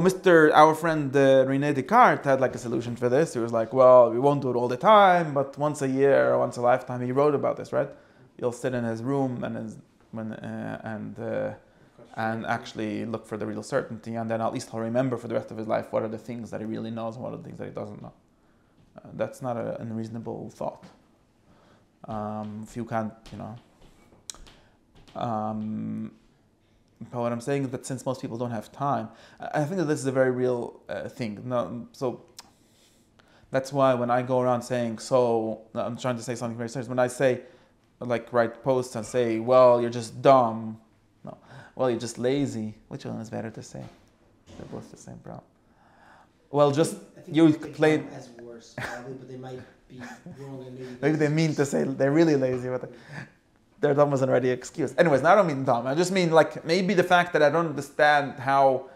our friend Rene Descartes had like a solution for this. He was like, well, we won't do it all the time, but once a year or once a lifetime. He wrote about this, right? He'll sit in his room and actually look for the real certainty, and then at least he'll remember for the rest of his life what are the things that he really knows and what are the things that he doesn't know. That's not an unreasonable thought. If you can't, but what I'm saying is that since most people don't have time, I think that this is a very real thing. No, so that's why when I go around saying, I'm trying to say something very serious. When I say, like, write posts and say, well, you're just dumb. No, well, you're just lazy. Which one is better to say? They're both the same problem. Well, just you play as worse, probably, but they might be wrong and maybe they mean to say they're really lazy, but their dumb was already excused. Anyways, I don't mean dumb. I just mean like maybe the fact that I don't understand how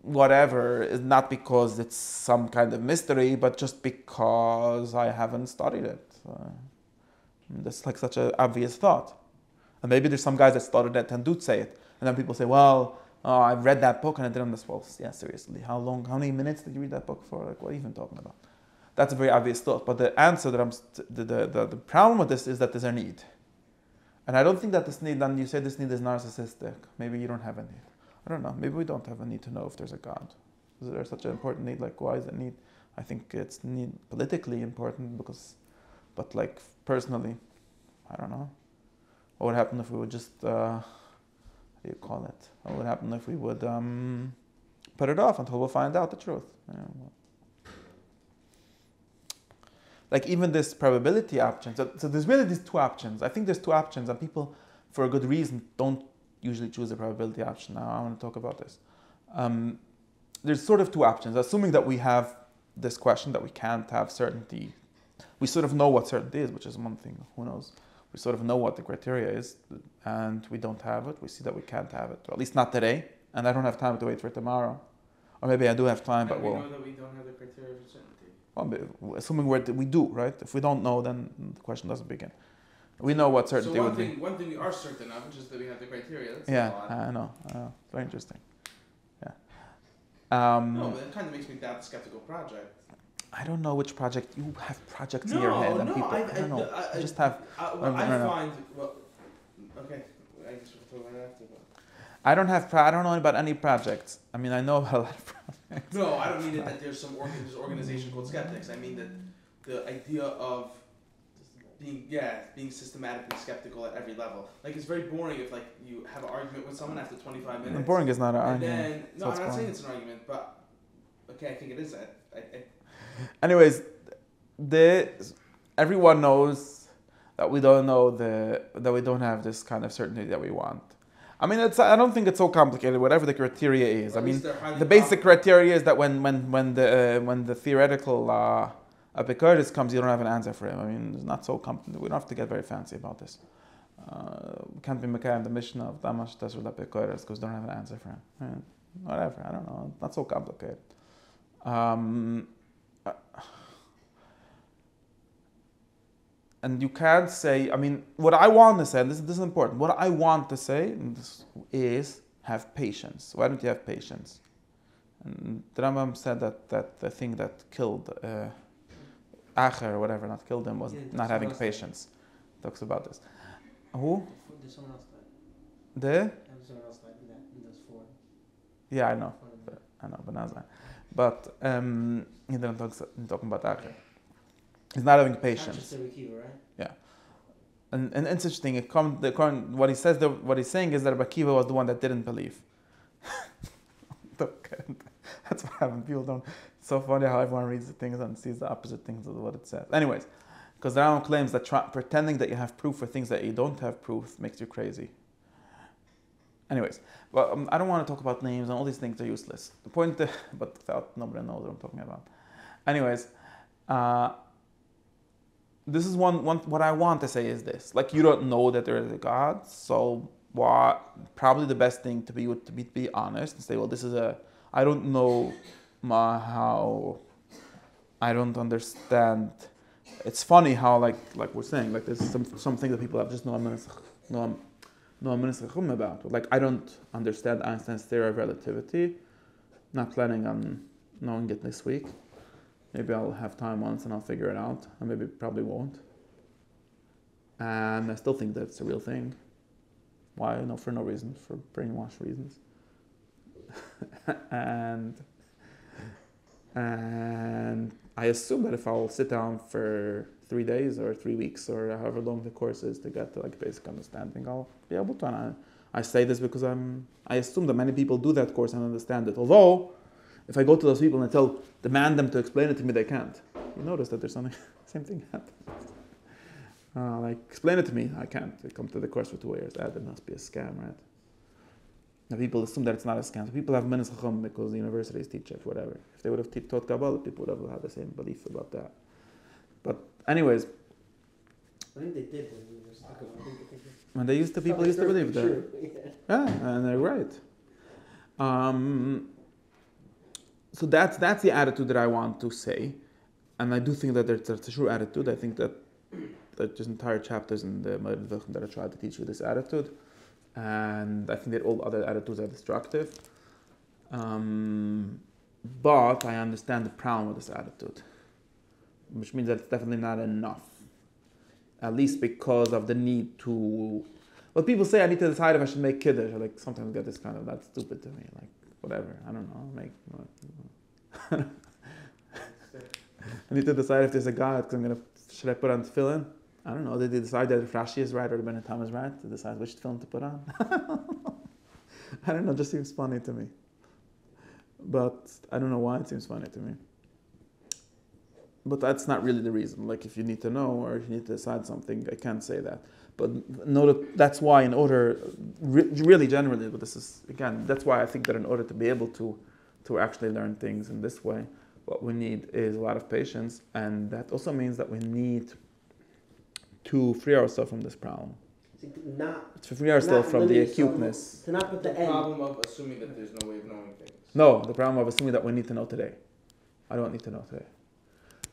whatever is not because it's some kind of mystery, but just because I haven't studied it. That's like such an obvious thought. And maybe there's some guys that studied it and do say it. And then people say, well, I've read that book and I didn't understand. Well, yeah, seriously, how many minutes did you read that book for? Like, what are you even talking about? That's a very obvious thought. But the answer that the problem with this is that there's a need. And I don't think that this need, and you say this need is narcissistic. Maybe you don't have a need. I don't know. Maybe we don't have a need to know if there's a God. Is there such an important need? Like, why is it need? I think it's need politically important but like personally, I don't know. What would happen if we would just, what do you call it? What would happen if we would put it off until we find out the truth? Like even this probability option. So there's really these two options. I think there's two options, and people, for a good reason, don't usually choose the probability option. Now I want to talk about this. There's sort of two options. Assuming that we have this question that we can't have certainty. We sort of know what certainty is, which is one thing. Who knows? We sort of know what the criteria is, and we don't have it. We see that we can't have it, or at least not today. And I don't have time to wait for tomorrow. Or maybe I do have time, but we know that we don't have the criteria for certainty. assuming we do, right? If we don't know, then the question doesn't begin. We know what certainty So would be. one thing we are certain of, which is that we have the criteria. That's Yeah, a lot. I know. Very interesting. Yeah. No, but it kind of makes me doubt the skeptical project. I don't know which project you have projects in your head and people. I don't know. I just have. Well, I find. Well, okay. I guess we'll talk about it after. But. I don't have. I don't know about any projects. I mean, I know a lot of projects. No, I don't mean that there's some organization called skeptics. I mean that the idea of being systematically skeptical at every level. Like it's very boring if like you have an argument with someone after 25 minutes. Boring is not an argument. Then, no, I'm not saying it's an argument, but okay, I think it is. Anyways, everyone knows that we don't know that we don't have this kind of certainty that we want. I mean, I don't think it's so complicated. Whatever the criteria is, I mean, the basic criteria is that when the theoretical Epicurus comes, you don't have an answer for him. I mean, it's not so complicated. We don't have to get very fancy about this. We can't be Mekayim the mission of Damash Tasur Epicurus because we don't have an answer for him. I mean, whatever, I don't know. It's not so complicated. And you can't say, I mean, what I want to say, and this is important, what I want to say is have patience. Why don't you have patience? And the Rambam said that the thing that killed Acher or whatever, not killed him, was not having patience. Talks about this. Who? There's someone else died. There's someone else died in those four. Yeah, I know, but Nazar. But he didn't talk about Acher. He's not having patience. Right? Yeah, and it's interesting. What he says, what he's saying is that Rabbi Akiva was the one that didn't believe. That's what happens. People don't. It's so funny how everyone reads the things and sees the opposite things of what it says. Anyways, because the Rambam claims that pretending that you have proof for things that you don't have proof makes you crazy. Anyways, well, I don't want to talk about names and all these things are useless. The point, but without nobody knows what I'm talking about. Anyways. This is what I want to say is this. Like, you don't know that there is a God, so probably the best thing to be would be honest and say, well, I don't know how, I don't understand. It's funny how, like we're saying, like there's something that people have just no about. Like, I don't understand Einstein's theory of relativity. Not planning on knowing it this week. Maybe I'll have time once and I'll figure it out. Or maybe probably won't. And I still think that it's a real thing. Why? No, for no reason. For brainwash reasons. and I assume that if I'll sit down for 3 days or 3 weeks or however long the course is to get to like basic understanding, I'll be able to. And I say this because I assume that many people do that course and understand it. Although, if I go to those people and demand them to explain it to me, they can't. You notice that there's something, same thing happens. Like, explain it to me, I can't. They come to the course for 2 years. That must be a scam, right? Now people assume that it's not a scam. So people have minas chacham because the universities teach it, whatever. If they would have taught Kabbalah, people would have had the same belief about that. But anyways. I think they did when we were talking about it. When people used to believe that. Yeah, and they're right. So that's the attitude that I want to say, and I do think that that's a true attitude. I think that there's entire chapters in the Ma'ariv that I try to teach you this attitude, and I think that all other attitudes are destructive. But I understand the problem with this attitude, which means that it's definitely not enough. At least because of the need to. Well, people say I need to decide if I should make kiddush. I like sometimes get this kind of that's stupid to me. Like. Whatever, I don't know. I need to decide if there's a God. Should I put on tefillin? I don't know. Did they decide that if Rashi is right or Ben Tam is right to decide which tefillin to put on? I don't know. It just seems funny to me. But I don't know why it seems funny to me. But that's not really the reason. Like, if you need to know or if you need to decide something, I can't say that. But that's why really generally, but this is, again, that's why I think that in order to be able to actually learn things in this way, what we need is a lot of patience, and that also means that we need to free ourselves from this problem. To free ourselves from the acuteness. To not put the problem of assuming that there's no way of knowing things. No, the problem of assuming that we need to know today. I don't need to know today.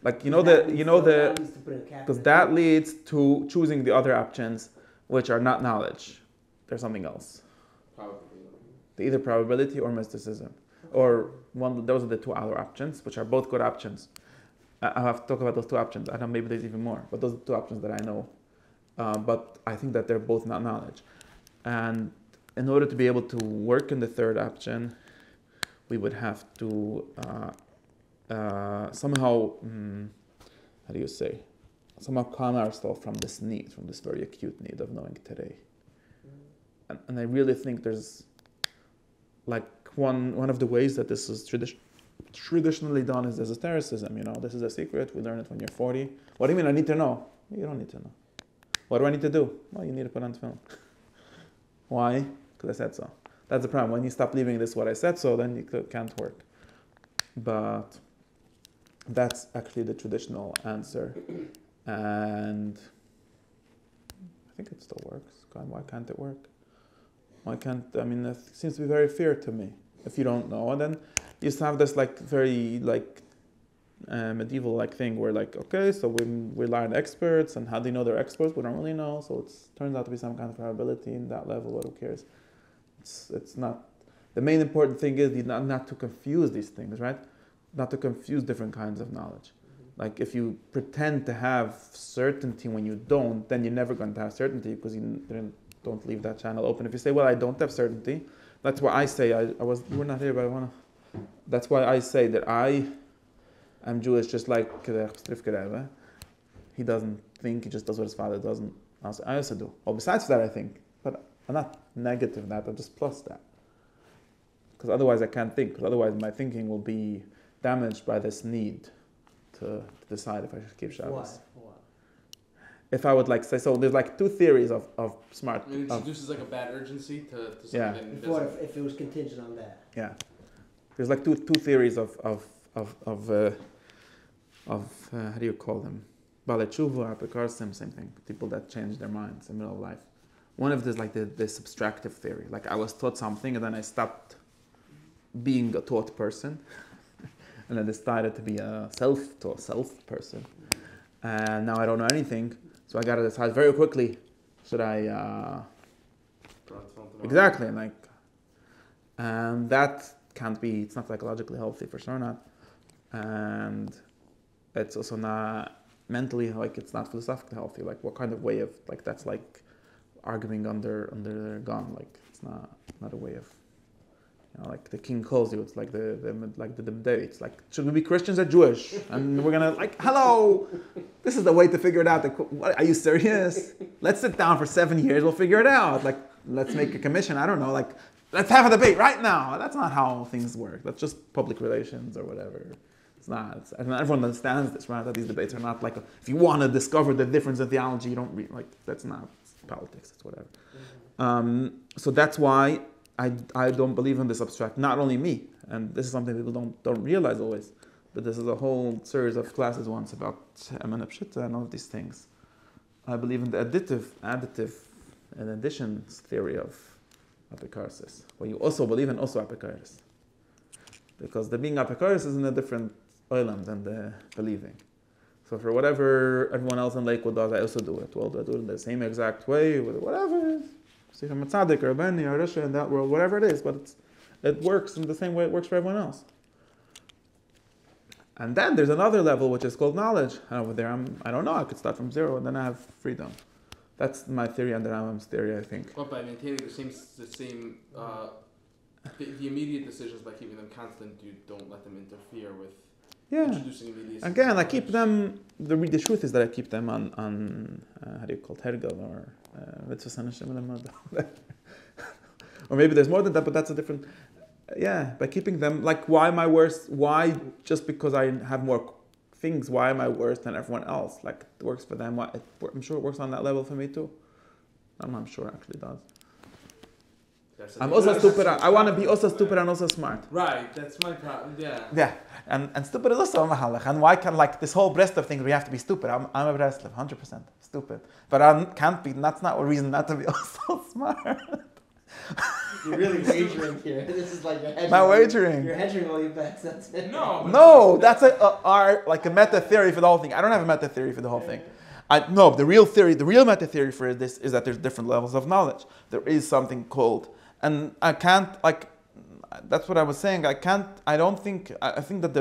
Like That leads to putting a cap because in it. that leads to choosing the other options, which are not knowledge. They're something else. Probably. They're either probability or mysticism, or one. Those are the two other options, which are both good options. I have to talk about those two options. I know maybe there's even more, but those are the two options that I know. But I think that they're both not knowledge. And in order to be able to work in the third option, we would have to somehow, how do you say, somehow calm ourselves from this need, from this very acute need of knowing today. And I really think there's like one of the ways that this is traditionally done is as esotericism. This is a secret. We learn it when you're 40. What do you mean I need to know? You don't need to know. What do I need to do? Well, you need to put on film. Why? Because I said so. That's the problem. When you stop leaving this what I said so, then it can't work. But that's actually the traditional answer. And I think it still works. God, why can't it work? Why can't, it seems to be very fair to me. If you don't know, and then you just have this very medieval thing where okay, so we rely on experts, and how do you know they're experts? We don't really know, so it turns out to be some kind of probability in that level, but who cares? It's not, the main important thing is not to confuse these things, right? Not to confuse different kinds of knowledge. Like if you pretend to have certainty when you don't, then you're never going to have certainty because you don't leave that channel open. If you say, well, I don't have certainty, that's why I say, you were not here, but I want to, that's why I say that I'm Jewish just like the Rebbe. He doesn't think, he just does what his father doesn't. I also do. Well, besides that, I think, but I'm not negative that, I'm just plus that. Because otherwise I can't think, because otherwise my thinking will be damaged by this need to decide if I should keep Shabbos. Why? If I would say, so there's two theories of smart. It introduces a bad urgency to something Yeah. that it What doesn't. if it was contingent on that? Yeah, there's two theories of how do you call them? Balei Tshuva, Apikarsim, same thing. People that change their minds in the middle of life. One of this the subtractive theory. I was taught something and then I stopped being a taught person, and I decided to be a self person. And now I don't know anything, so I got to decide very quickly. Should I? Exactly, and that can't be. It's not psychologically healthy, for sure not, and it's also not mentally it's not philosophically healthy. What kind of way of that's arguing under their gun. It's not a way of. The king calls you. It's the debate. It's should we be Christians or Jewish? And we're gonna hello. This is the way to figure it out. Are you serious? Let's sit down for 7 years. We'll figure it out. Let's make a commission. I don't know. Let's have a debate right now. That's not how things work. That's just public relations or whatever. It's not. And everyone understands this, right? That these debates are not if you want to discover the difference in theology, you don't read. That's not politics. It's whatever. So that's why. I don't believe in this abstract. Not only me, and this is something people don't realize always, but this is a whole series of classes once about Emana Pshita and all of these things. I believe in the additive, and additions theory of apikarsis, where you also believe in also apikaris, because the being apikaris is in a different olam than the believing. So for whatever everyone else in Lakewood does, I also do it. Well, do I do it in the same exact way with whatever? See, if I'm a tzaddik or a beni or a rasha in that world, whatever it is, but it works in the same way it works for everyone else. And then there's another level which is called knowledge. And over there, I don't know. I could start from zero and then I have freedom. That's my theory and the Rambam's theory, I think. But by maintaining the immediate decisions, by keeping them constant, you don't let them interfere with introducing immediate. Again, I keep them. The truth is that I keep them on how do you call it, Hergel or or maybe there's more than that, but that's a different. By keeping them, why am I worse? Why just because I have more things? Why am I worse than everyone else? It works for them. I'm sure it works on that level for me too. I'm sure it actually does. I'm also stupid. I want to be also stupid and also smart. Right, that's my problem. Yeah. Yeah, and stupid is also a mahalach. And why can this whole Breslov thing? We have to be stupid. I'm a Breslov, 100% stupid. But I can't be. That's not a reason not to be also smart. You're really wagering here. This is like you're hedging. My wagering. You're hedging all your bets. That's it. No, that's like a meta theory for the whole thing. I don't have a meta theory for the whole thing. No, the real meta theory for this is that there's different levels of knowledge. There is something called, and I can't like. That's what I was saying. I think that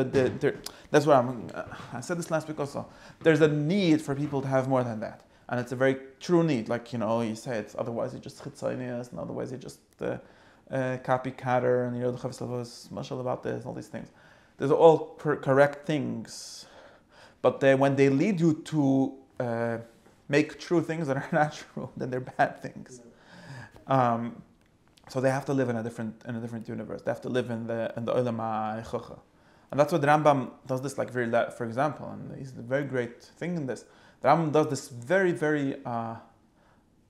that's what I said this last week also. There's a need for people to have more than that. And it's a very true need. Like, you say it's otherwise you're just chitzonius, and otherwise you're just copycatter, and the Chavis was mashal about this, and all these things. These are all correct things. But when they lead you to make true things that are not true, then they're bad things. So they have to live in a different universe. They have to live in the Olam HaChocha. And that's what the Rambam does this, like for example, and he's a very great thing in this. The Rambam does this very, very a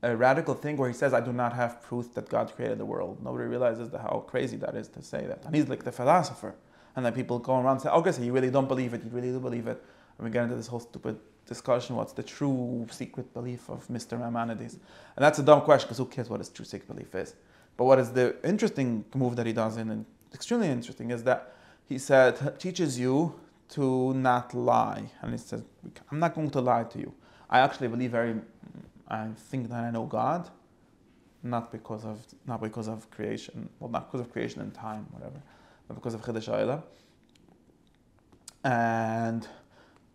radical thing where he says, I do not have proof that God created the world. Nobody realizes how crazy that is to say that. And he's like the philosopher. And then people go around and say, okay, so you really don't believe it, you really do believe it. And we get into this whole stupid discussion, what's the true secret belief of Mr. Maimonides? And that's a dumb question, because who cares what his true secret belief is? But what is the interesting move that he does, and extremely interesting, is that he teaches you to not lie. And he says, I'm not going to lie to you. I actually I think that I know God, not because of creation, well, not because of creation and time, whatever, but because of Chiddush Ha'olam. And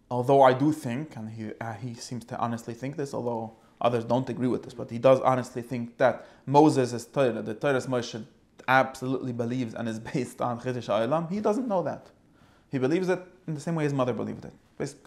although I do think, and he seems to honestly think this, although others don't agree with this, but he does honestly think that Moses is Torah, the Torah's Moshe absolutely believes and is based on Chiddush Ha'olam. He doesn't know that. He believes it in the same way his mother believed it.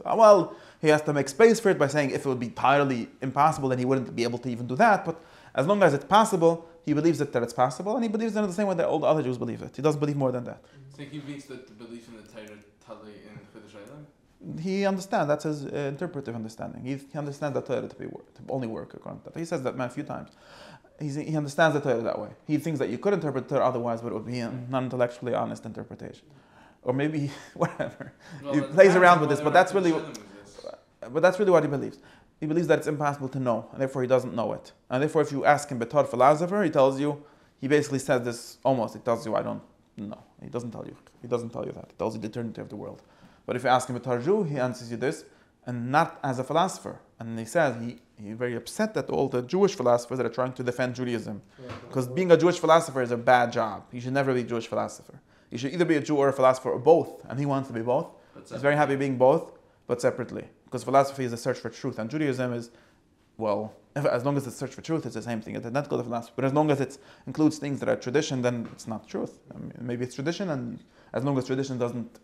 Well, he has to make space for it by saying if it would be entirely impossible, then he wouldn't be able to even do that. But as long as it's possible, he believes that it's possible, and he believes it in the same way that all the other Jews believe it. He doesn't believe more than that. So he thinks that the belief in the Torah totally in Chiddush Ha'olam? He understands, that's his interpretive understanding. He understands the Torah to only work according to that. He says that a few times. He understands the Torah that way. He thinks that you could interpret the Torah otherwise, but it would be a non-intellectually honest interpretation. Or maybe whatever. He plays around with this, but that's really what he believes. He believes that it's impossible to know, and therefore he doesn't know it. And therefore, if you ask him, Betar philosopher, he basically says this almost. He tells you, I don't know. He doesn't tell you. He doesn't tell you that. He tells you the eternity of the world. But if you ask him Betar Jew, he answers you this, and not as a philosopher. And he says he's very upset that all the Jewish philosophers that are trying to defend Judaism, because being a Jewish philosopher is a bad job. You should never be a Jewish philosopher. You should either be a Jew or a philosopher or both. And he wants to be both. He's very happy being both, but separately. Because philosophy is a search for truth. And Judaism is, as long as it's search for truth, it's the same thing. It's not called a philosophy. But as long as it includes things that are tradition, then it's not truth. I mean, maybe it's tradition, and as long as tradition doesn't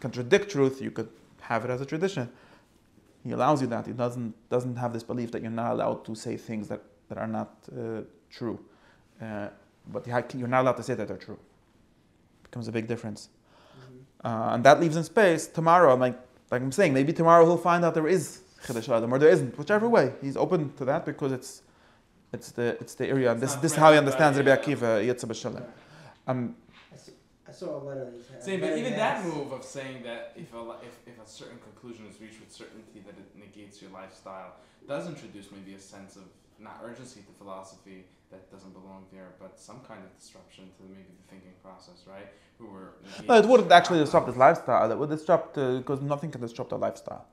contradict truth, you could have it as a tradition. He allows you that. He doesn't have this belief that you're not allowed to say things that are not true. But you're not allowed to say that they're true. Becomes a big difference. And that leaves in space tomorrow. Like I'm saying, maybe tomorrow he'll find out there is Chiddush Ha'olam or there isn't. Whichever way, he's open to that because it's the area. And this is how he understands Rabbi Akiva Yitzchok b'Shalem. I saw a letter that he had. Same, but even that move of saying that if a certain conclusion is reached with certainty that it negates your lifestyle does introduce maybe a sense of not urgency to philosophy that doesn't belong there, but some kind of disruption to maybe the thinking process, right? No, it wouldn't actually disrupt his lifestyle. It would disrupt because nothing can disrupt a lifestyle.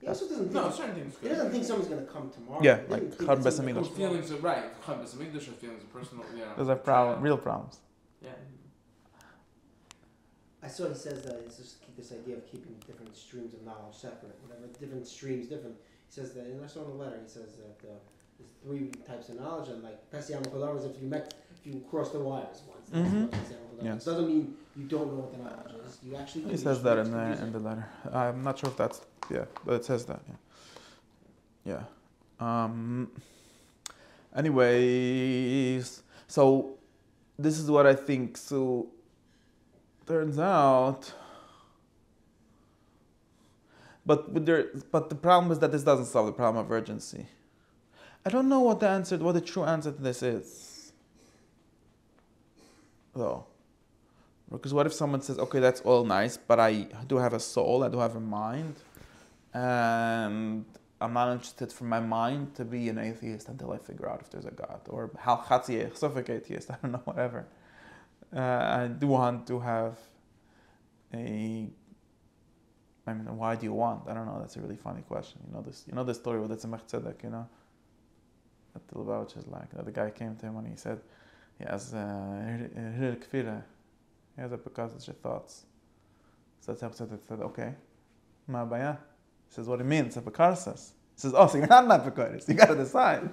He also doesn't think certain things. He doesn't think someone's going to come tomorrow. Yeah, like Chad Besamigdash. Feelings are right. Chad Besamigdash or feelings are personal. Yeah. Those are real problems. Yeah. I saw he says that it's just this idea of keeping different streams of knowledge separate, whatever, different streams, different. He says that, and I saw in the letter, he says that there's 3 types of knowledge, and like Pesiyam Kolar is if you cross the wires once. Yes. It doesn't mean you don't know what the knowledge is. You actually. He says that in the letter. I'm not sure if that's but it says that. Yeah. Anyways, so this is what I think. So turns out. But the problem is that this doesn't solve the problem of urgency. I don't know what the true answer to this is. Though. Because what if someone says, okay, that's all nice, but I do have a soul, I do have a mind, and I'm not interested from my mind to be an atheist until I figure out if there's a God, or halchatzi atheist. I don't know, whatever. I do want to have a. I mean, why do you want? I don't know. That's a really funny question. You know this story with the Tzemach Tzedek. You know, that the Lubavitch is like. The guy came to him and he said, he has kfira. He has a pekassische thoughts. So Tzemach Tzedek said, okay, ma baya. He says, what do you mean? It's a pekassis. He says, oh, so you're not an apikoidis. You got to decide.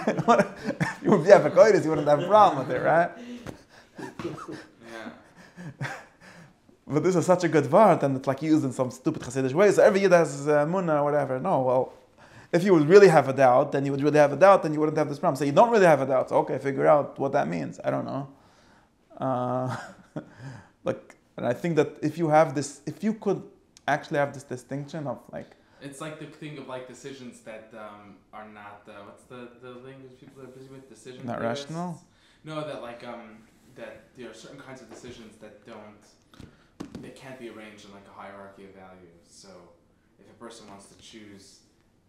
If you would be apikoidis, you wouldn't have a problem with it, right? Yeah. But this is such a good word, and it's like used in some stupid Hasidic way. So every Yid has munah or whatever. No, well, if you would really have a doubt, then you would really have a doubt, then you wouldn't have this problem. So you don't really have a doubt. So okay, figure out what that means. I don't know. And I think that if you could actually have this distinction of like. It's like the thing of like decisions that are not what's the language people are busy with, decisions. Not rational. No, that like that there are certain kinds of decisions that they can't be arranged in like a hierarchy of values. So if a person wants to choose,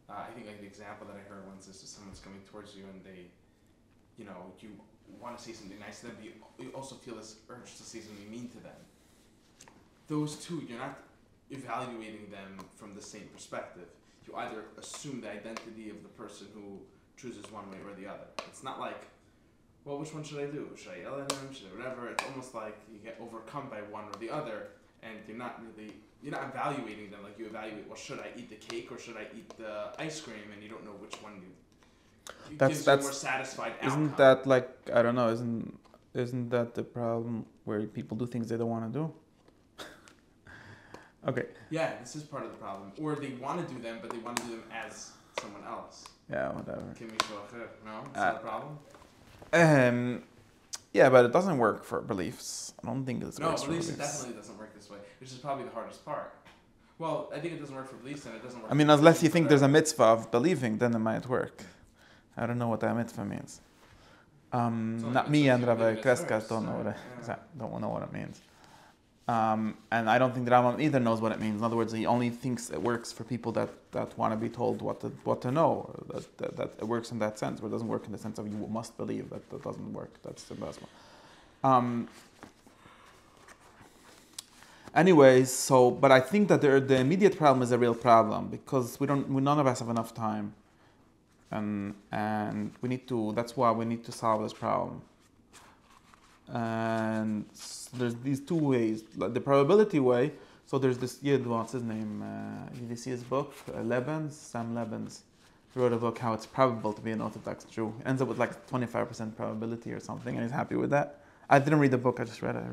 I think like the example that I heard once is if someone's coming towards you and they, you want to say something nice to them, but you also feel this urge to say something mean to them. Those two, you're not evaluating them from the same perspective. You either assume the identity of the person who chooses one way or the other. It's not like, well, which one should I do? Should I yell at him? Should I whatever? It's almost like you get overcome by one or the other, and you're not evaluating them like you evaluate, well, should I eat the cake or should I eat the ice cream? And you don't know which one gives you a more satisfied outcome. Isn't that like, I don't know, isn't that the problem where people do things they don't want to do? Okay. Yeah, this is part of the problem. Or they want to do them, but they want to do them as someone else. Yeah, whatever. No, it's not a problem. Yeah, but it doesn't work for beliefs. I don't think it's works for beliefs. No, beliefs definitely doesn't work this way, which is probably the hardest part. Well, I think it doesn't work for beliefs, and it doesn't work. I mean, unless you think there's a mitzvah of believing, then it might work. I don't know what that mitzvah means. Not me and Rabbi Kreska don't know what it means. And I don't think the Rambam either knows what it means. In other words, he only thinks it works for people that want to be told what to know. Or that it works in that sense, but it doesn't work in the sense of you must believe. That doesn't work. That's the best one. Anyways, but I think that the immediate problem is a real problem because none of us have enough time, and we need to. That's why we need to solve this problem. And there's these two ways. Like the probability way, so there's this Yid, what's his name? Did you see his book? Sam Lebens. He wrote a book, How It's Probable to Be an Orthodox Jew. Ends up with like 25% probability or something, and he's happy with that. I didn't read the book, I just read it.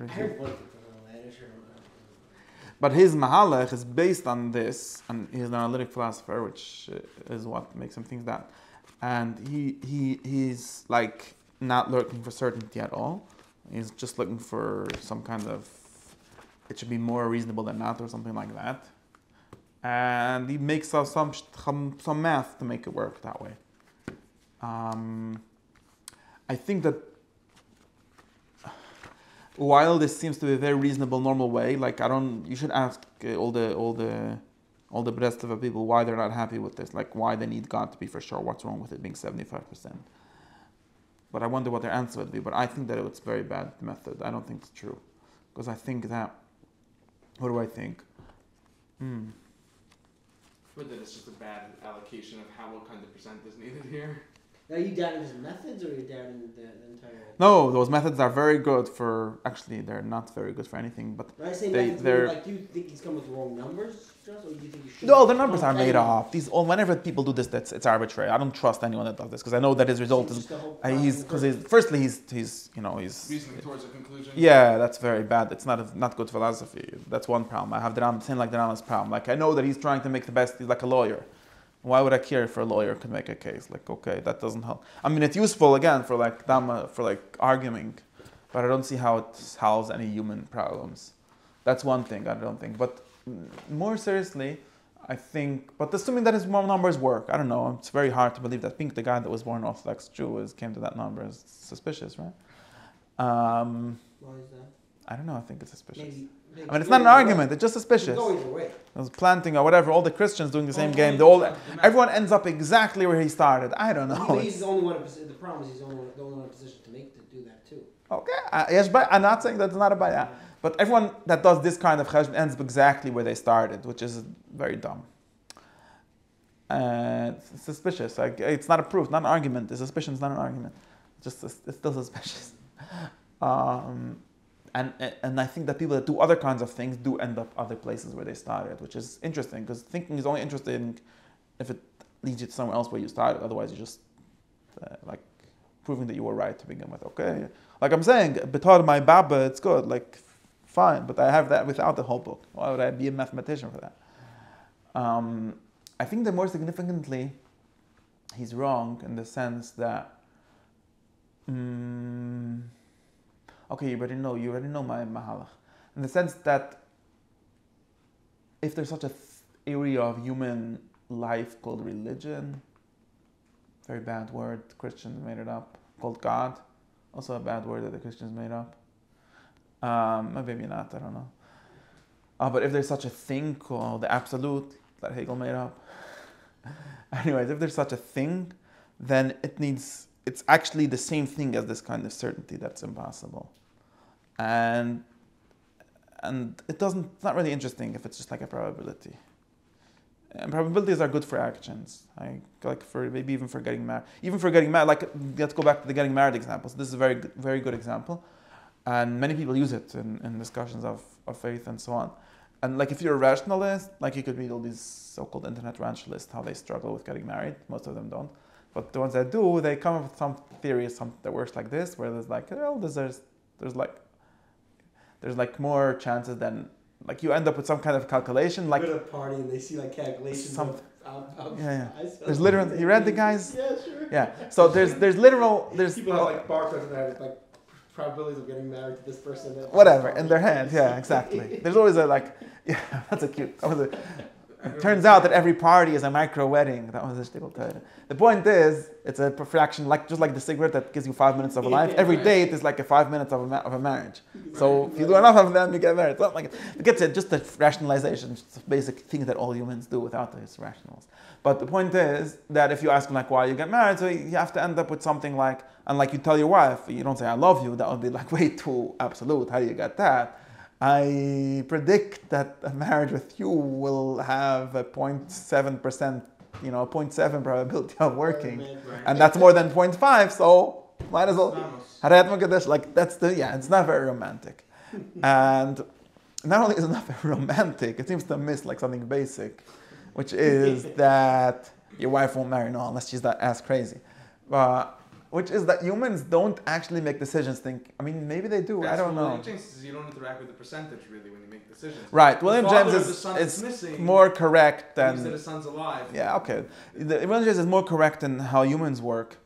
But his Mahalach is based on this, and he's an analytic philosopher, which is what makes him think that. And he's like not looking for certainty at all. He's just looking for some kind of, it should be more reasonable than not or something like that. And he makes us some math to make it work that way. I think that while this seems to be a very reasonable, normal way, like you should ask all the Breslova people why they're not happy with this, like why they need God to be for sure, what's wrong with it being 75%. But I wonder what their answer would be. But I think that it's very bad method. I don't think it's true. Because I think that, what do I think? But that it's just a bad allocation of what kind of percent is needed here. Are you doubting his methods or are you doubting the entire... No, those methods are very good for... Actually, they're not very good for anything, but... When I say methods, do you think he's come with the wrong numbers, Josh, or do you think you should... No, the numbers are made up. Whenever people do this, it's arbitrary. I don't trust anyone that does this, because I know that his result is... Firstly, he's reasoning towards a conclusion. Yeah, that's very bad. It's not good philosophy. That's one problem. I have the Rambam, saying like the Rambam's problem. Like, I know that he's trying to make the best... He's like a lawyer. Why would I care if a lawyer could make a case? Like, okay, that doesn't help. I mean, it's useful again for like Dhamma, for like arguing, but I don't see how it solves any human problems. That's one thing I don't think. But more seriously, I think. But assuming that his numbers work, I don't know. It's very hard to believe that Pink, the guy that was born Orthodox Jew, came to that number. Is suspicious, right? Why is that? I don't know. I think it's suspicious. Maybe I mean, it's not an argument. It's just suspicious. Go either way. It was planting or whatever. All the Christians doing the same game. Everyone ends up exactly where he started. I don't know. But he's the only one. The problem is he's the only one in a position to do that too. Okay, yes, but I'm not saying that's not a baya. But everyone that does this kind of cheshbon ends up exactly where they started, which is very dumb. It's suspicious. Like, it's not a proof, not an argument. The suspicion is not an argument. It's still suspicious. And I think that people that do other kinds of things do end up other places where they started, which is interesting because thinking is only interesting if it leads you to somewhere else where you started. Otherwise, you're just like proving that you were right to begin with. Okay, like I'm saying, betar my baba, it's good. Like, fine, but I have that without the whole book. Why would I be a mathematician for that? I think that more significantly, he's wrong in the sense that. Okay, you already know my mahalach. In the sense that if there's such a area of human life called religion, very bad word, Christians made it up, called God, also a bad word that the Christians made up. Maybe not, I don't know. But if there's such a thing called the absolute, that Hegel made up. Anyways, if there's such a thing, then it's actually the same thing as this kind of certainty that's impossible. And it's not really interesting if it's just like a probability. And probabilities are good for actions. Maybe even for getting married. Even for getting married, like, let's go back to the getting married example. So this is a very, very good example. And many people use it in discussions of faith and so on. And like if you're a rationalist, like you could read all these so-called internet rationalists, how they struggle with getting married. Most of them don't. But the ones that do, they come up with some theories that works like this, where there's like, there's like more chances than, like you end up with some kind of calculation. Like, go to a party and they see like calculations There's literal, you read the guys? Yeah, sure. Yeah. So there's people have like barcodes that have like probabilities of getting married to this person. Whatever, in their hand, yeah, exactly. There's always that's a cute, it turns out that every party is a micro wedding. That was a shtickle to. The point is, it's a fraction, just like the cigarette that gives you 5 minutes of a life. Every date is like 5 minutes of a marriage. So if you do enough of them, you get married. It's not like it gets just a rationalization, just a basic thing that all humans do without these rationals. But the point is that if you ask them like why you get married, so you have to end up with something like, and like you tell your wife, you don't say I love you. That would be like way too absolute. How do you get that? I predict that a marriage with you will have a 0.7%, 0.7 probability of working. And that's more than 0.5, so might as well. Like it's not very romantic. And not only is it not very romantic, it seems to miss like something basic, which is that your wife won't marry unless she's that ass crazy. Which is that humans don't actually make decisions. Maybe they do. I don't know. William James says you don't interact with the percentage really when you make decisions. Right. William James is more correct than. That his son's alive. Yeah. Okay. William James is more correct in how humans work.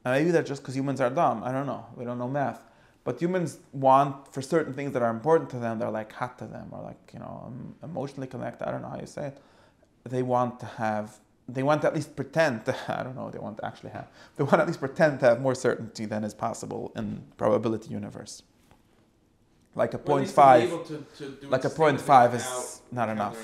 And maybe that's just because humans are dumb. I don't know. We don't know math. But humans want, for certain things that are important to them, they're like hot to them, or like emotionally connected. I don't know how you say it. They want to at least pretend to, I don't know what they want to actually have. They want to at least pretend to have more certainty than is possible in probability universe. Like a 0.5, like a 0.5 is not enough.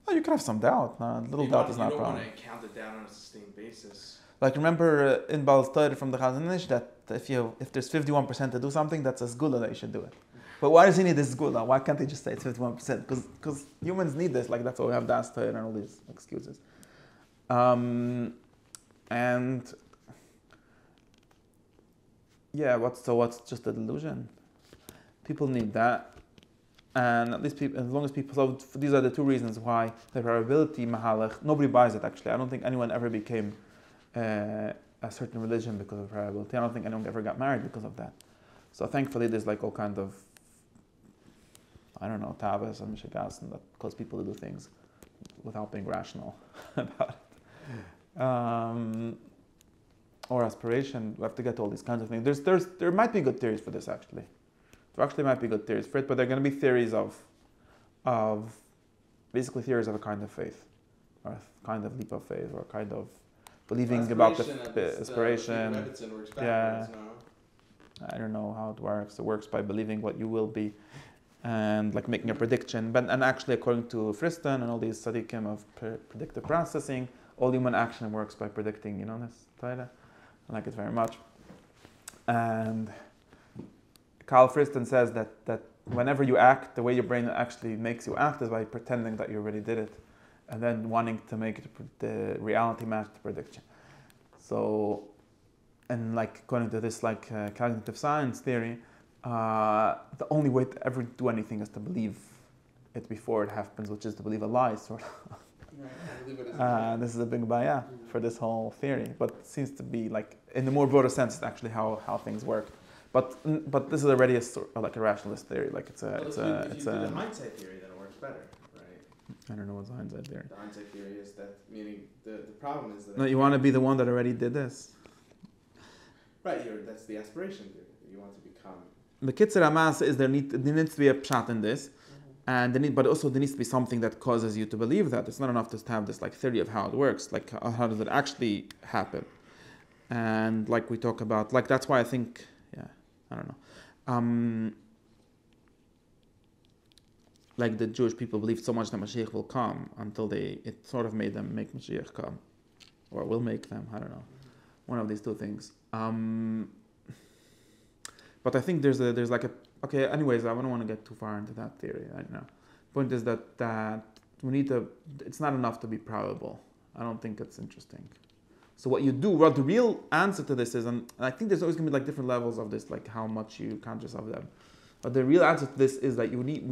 You can have some doubt. Little doubt is not a problem. You don't want to count it down on a sustained basis. Like remember in Baal study from the Chazon Ish that if there's 51% to do something, that's a sgula that you should do it. But why does he need this sgula? Why can't he just say it's 51%? Because humans need this. Like that's why we have das and all these excuses. And yeah, what's just a delusion? People need that, and at least people, as long as people. So these are the two reasons why the probability mahalach. Nobody buys it actually. I don't think anyone ever became a certain religion because of probability. I don't think anyone ever got married because of that. So thankfully, there's like all kind of, I don't know, tavas and mishigas and that cause people to do things without being rational about it. Or aspiration. We have to get all these kinds of things. There might be good theories for this actually. There actually might be good theories for it, but they're going to be theories of basically theories of a kind of faith, or a kind of leap of faith, or a kind of believing about the aspiration. I don't know how it works. It works by believing what you will be, and like making a prediction. But and actually, according to Friston and all these tzaddikim of predictive processing, all human action works by predicting. You know this, Taylor? I like it very much. And Carl Friston says that whenever you act, the way your brain actually makes you act is by pretending that you already did it, and then wanting to make the reality match the prediction. So, and like according to this cognitive science theory, the only way to ever do anything is to believe it before it happens, which is to believe a lie, sort of. This is a big baya for this whole theory, but it seems to be like, in the more broader sense, it's actually how things work. But this is already a rationalist theory. Like if you do the hindsight theory, then it works better, right? I don't know what's the hindsight theory. The hindsight theory is that, meaning the problem is that... No, you want to be the one that already did this. Right, that's the aspiration theory. You want to become... The Kitzer Hamas is there needs to be a pshat in this, but also there needs to be something that causes you to believe that. It's not enough to have this like theory of how it works, like how does it actually happen. And like we talk about, like that's why I think, I don't know. Like the Jewish people believed so much that Mashiach will come until it sort of made them make Mashiach come. Or will make them, I don't know. One of these two things. But I think there's okay, anyways, I don't want to get too far into that theory right now. Point is that we need to, it's not enough to be probable. I don't think it's interesting. So what you do, the real answer to this is, and I think there's always going to be like different levels of this, like how much you conscious of them. But the real answer to this is that you need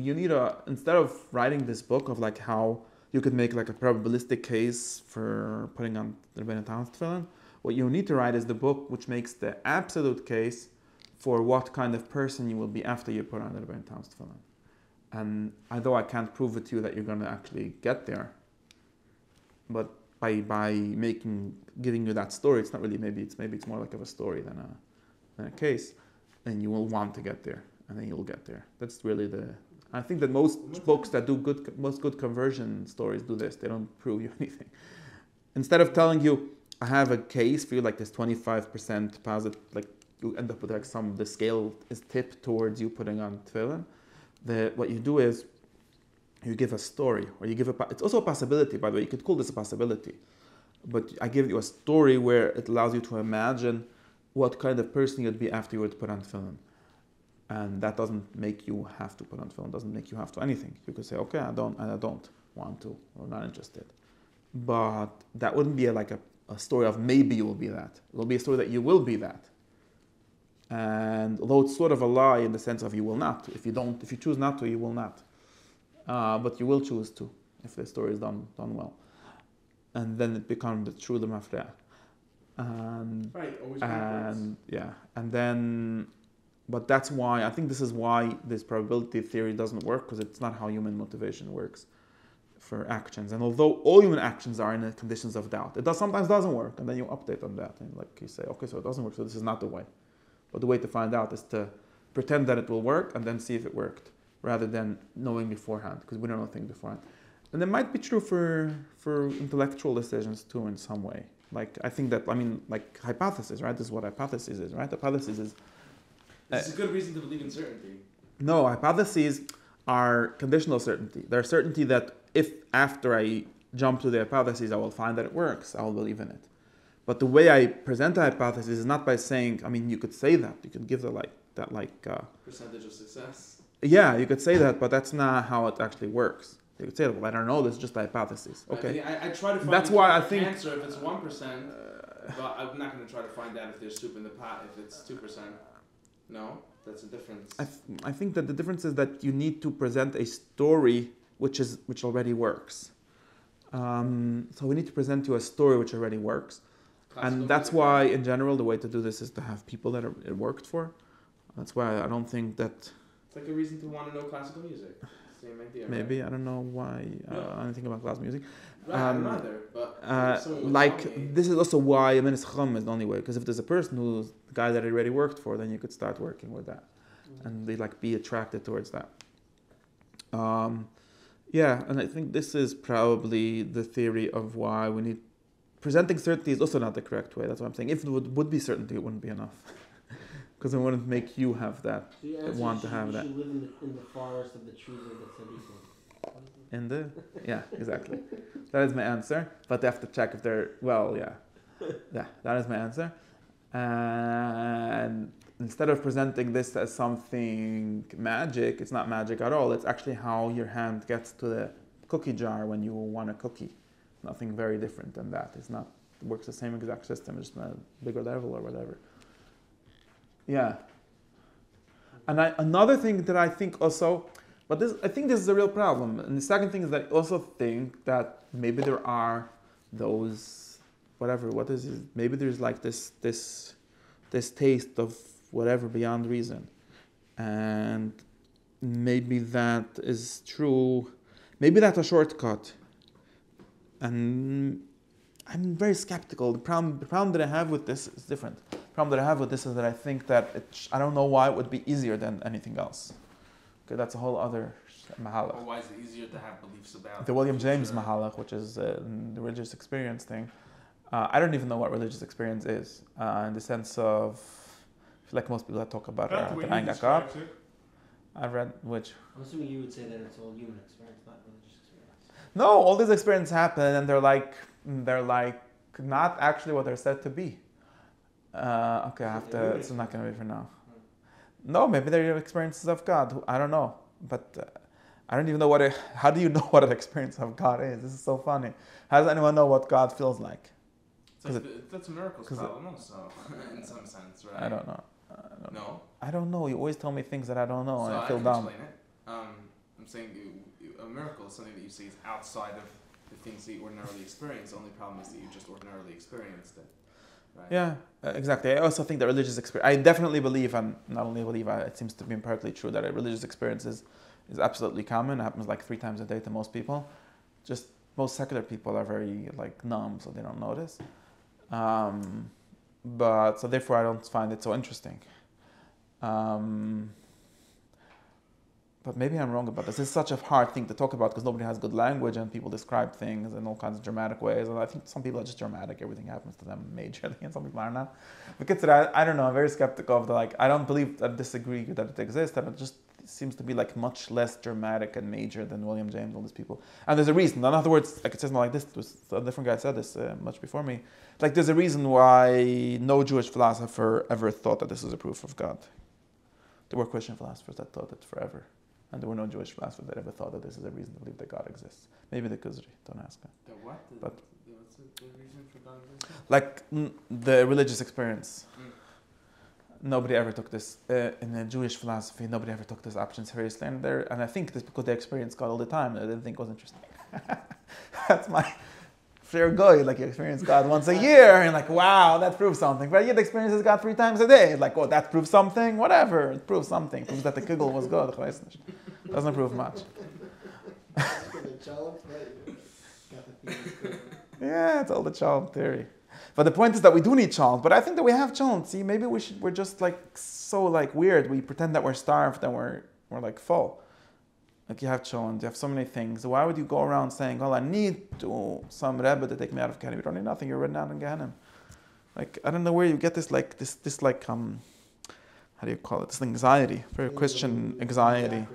instead of writing this book of like how you could make like a probabilistic case for putting on the Rebbeinu Tam's tefillin, what you need to write is the book which makes the absolute case for what kind of person you will be after you put on the Rebbeinu Tam's tefillin. And although I can't prove it to you that you're going to actually get there, but by giving you that story, it's not really, maybe it's more like of a story than a case, and you will want to get there, and then you'll get there. That's really I think that most books that do most good conversion stories do this. They don't prove you anything. Instead of telling you, I have a case for you, like this 25% positive, like you end up with like the scale is tipped towards you putting on tefillin. What you do is, you give a story, or you give it's also a possibility, by the way, you could call this a possibility. But I give you a story where it allows you to imagine what kind of person you'd be after you were to put on tefillin. And that doesn't make you have to put on tefillin, doesn't make you have to anything. You could say, okay, I don't want to, or not interested. But that wouldn't be a story of maybe you will be that. It will be a story that you will be that. And although it's sort of a lie in the sense of you will not. If you choose not to, you will not. But you will choose to if the story is done well, and then it becomes the true lemafreah. Right, always. And then, but that's why I think this is why this probability theory doesn't work, because it's not how human motivation works for actions. And although all human actions are in the conditions of doubt, it sometimes doesn't work, and then you update on that, and like you say, okay, so it doesn't work, so this is not the way. But the way to find out is to pretend that it will work and then see if it worked, rather than knowing beforehand, because we don't know things beforehand. And it might be true for intellectual decisions too, in some way. Like I think that, like hypothesis, right? This is what hypothesis is, right? Hypothesis is. This is a good reason to believe in certainty. No, hypotheses are conditional certainty. They're certainty that if after I jump to the hypothesis, I will find that it works, I will believe in it. But the way I present a hypothesis is not by saying, you could say that. You could give percentage of success. Yeah, you could say that, but that's not how it actually works. You could say, well, I don't know, this is just a hypothesis. Okay. I try to find that's why I think answer if it's 1%, but I'm not going to try to find out if there's soup in the pot if it's 2%. No, that's a difference. I think that the difference is that you need to present a story which already works. So we need to present you a story which already works. And that's why, in general, the way to do this is to have people that it worked for. That's why I don't think that... It's like a reason to want to know classical music. Same idea, maybe, right? I don't know why anything about classical music. Right, I don't either, but... this is also why Amenes Chacham is the only way. Because if there's a person who's the guy that it already worked for, then you could start working with that. And they be attracted towards that. And I think this is probably the theory of why we need... Presenting certainty is also not the correct way. That's what I'm saying. If it would be certainty, it wouldn't be enough. Because it wouldn't make you have that. So your answer Want is to have you that. should live in the forest of the trees of the tzaddikim. In the yeah, exactly. That is my answer. But they have to check if they're yeah. That is my answer. And instead of presenting this as something magic, it's not magic at all. It's actually how your hand gets to the cookie jar when you want a cookie. Nothing very different than that. It works the same exact system, just on a bigger level or whatever. Yeah. And another thing that I think also, but I think this is a real problem. And the second thing is that I also think that maybe there are those, what is it? Maybe there's like this taste of whatever beyond reason. And maybe that is true. Maybe that's a shortcut. And I'm very skeptical. The problem that I have with this is different. The problem that I have with this is that I think that I don't know why it would be easier than anything else. Okay, that's a whole other mahalach. Or why is it easier to have beliefs about The William James mahalach, which is the religious experience thing. I don't even know what religious experience is, in the sense of, I feel like most people that talk about the Angakab. I read which. I'm assuming you would say that it's all human experience, not religious experience. No, all these experiences happen, and they're like not actually what they're said to be. Okay, I have to. It's not going to be for now. No, maybe they're experiences of God. I don't know, but I don't even know how do you know what an experience of God is? This is so funny. How does anyone know what God feels like? That's a miracles problem also, in some sense, right? I don't know. No? I don't know. You always tell me things that I don't know, and I feel can dumb. Explain it. I'm saying a miracle is something that you see is outside of the things that you ordinarily experience. The only problem is that you just ordinarily experienced it. Right? Yeah, exactly. I also think that religious experience. I definitely believe, and not only believe, it seems to be empirically true that a religious experience is absolutely common. It happens like 3 times a day to most people. Just most secular people are very numb, so they don't notice. But so therefore, I don't find it so interesting. But maybe I'm wrong about this. It's such a hard thing to talk about because nobody has good language and people describe things in all kinds of dramatic ways. And I think some people are just dramatic. Everything happens to them majorly, and some people are not. Because I don't know. I'm very skeptical of I don't believe, I disagree that it exists. That it just seems to be much less dramatic and major than William James and all these people. And there's a reason. In other words, it says not like this. A different guy said this much before me. There's a reason why no Jewish philosopher ever thought that this is a proof of God. There were Christian philosophers that thought it forever. And there were no Jewish philosophers that ever thought that this is a reason to believe that God exists. Maybe the Kuzri, don't ask him. The what? But what's the reason for God existing? The religious experience. Nobody ever took this, in the Jewish philosophy, nobody ever took this option seriously. And I think this because they experienced God all the time, and I didn't think it was interesting. That's my fair goy, you experience God once a year, and wow, that proves something. But yet experiences God 3 times a day. Oh, that proves something? Whatever, it proves something. It proves that the kugel was good. Doesn't prove much. Yeah, it's all the child theory. But the point is that we do need chalent. But I think that we have chalent. See, maybe we're just so weird. We pretend that we're starved and we're full. You have chalent, you have so many things. Why would you go around saying, "Well, I need some Rebbe to take me out of Gehenna"? You don't need nothing. You're written out in Gehenna. I don't know where you get this how do you call it? This anxiety, very Christian anxiety.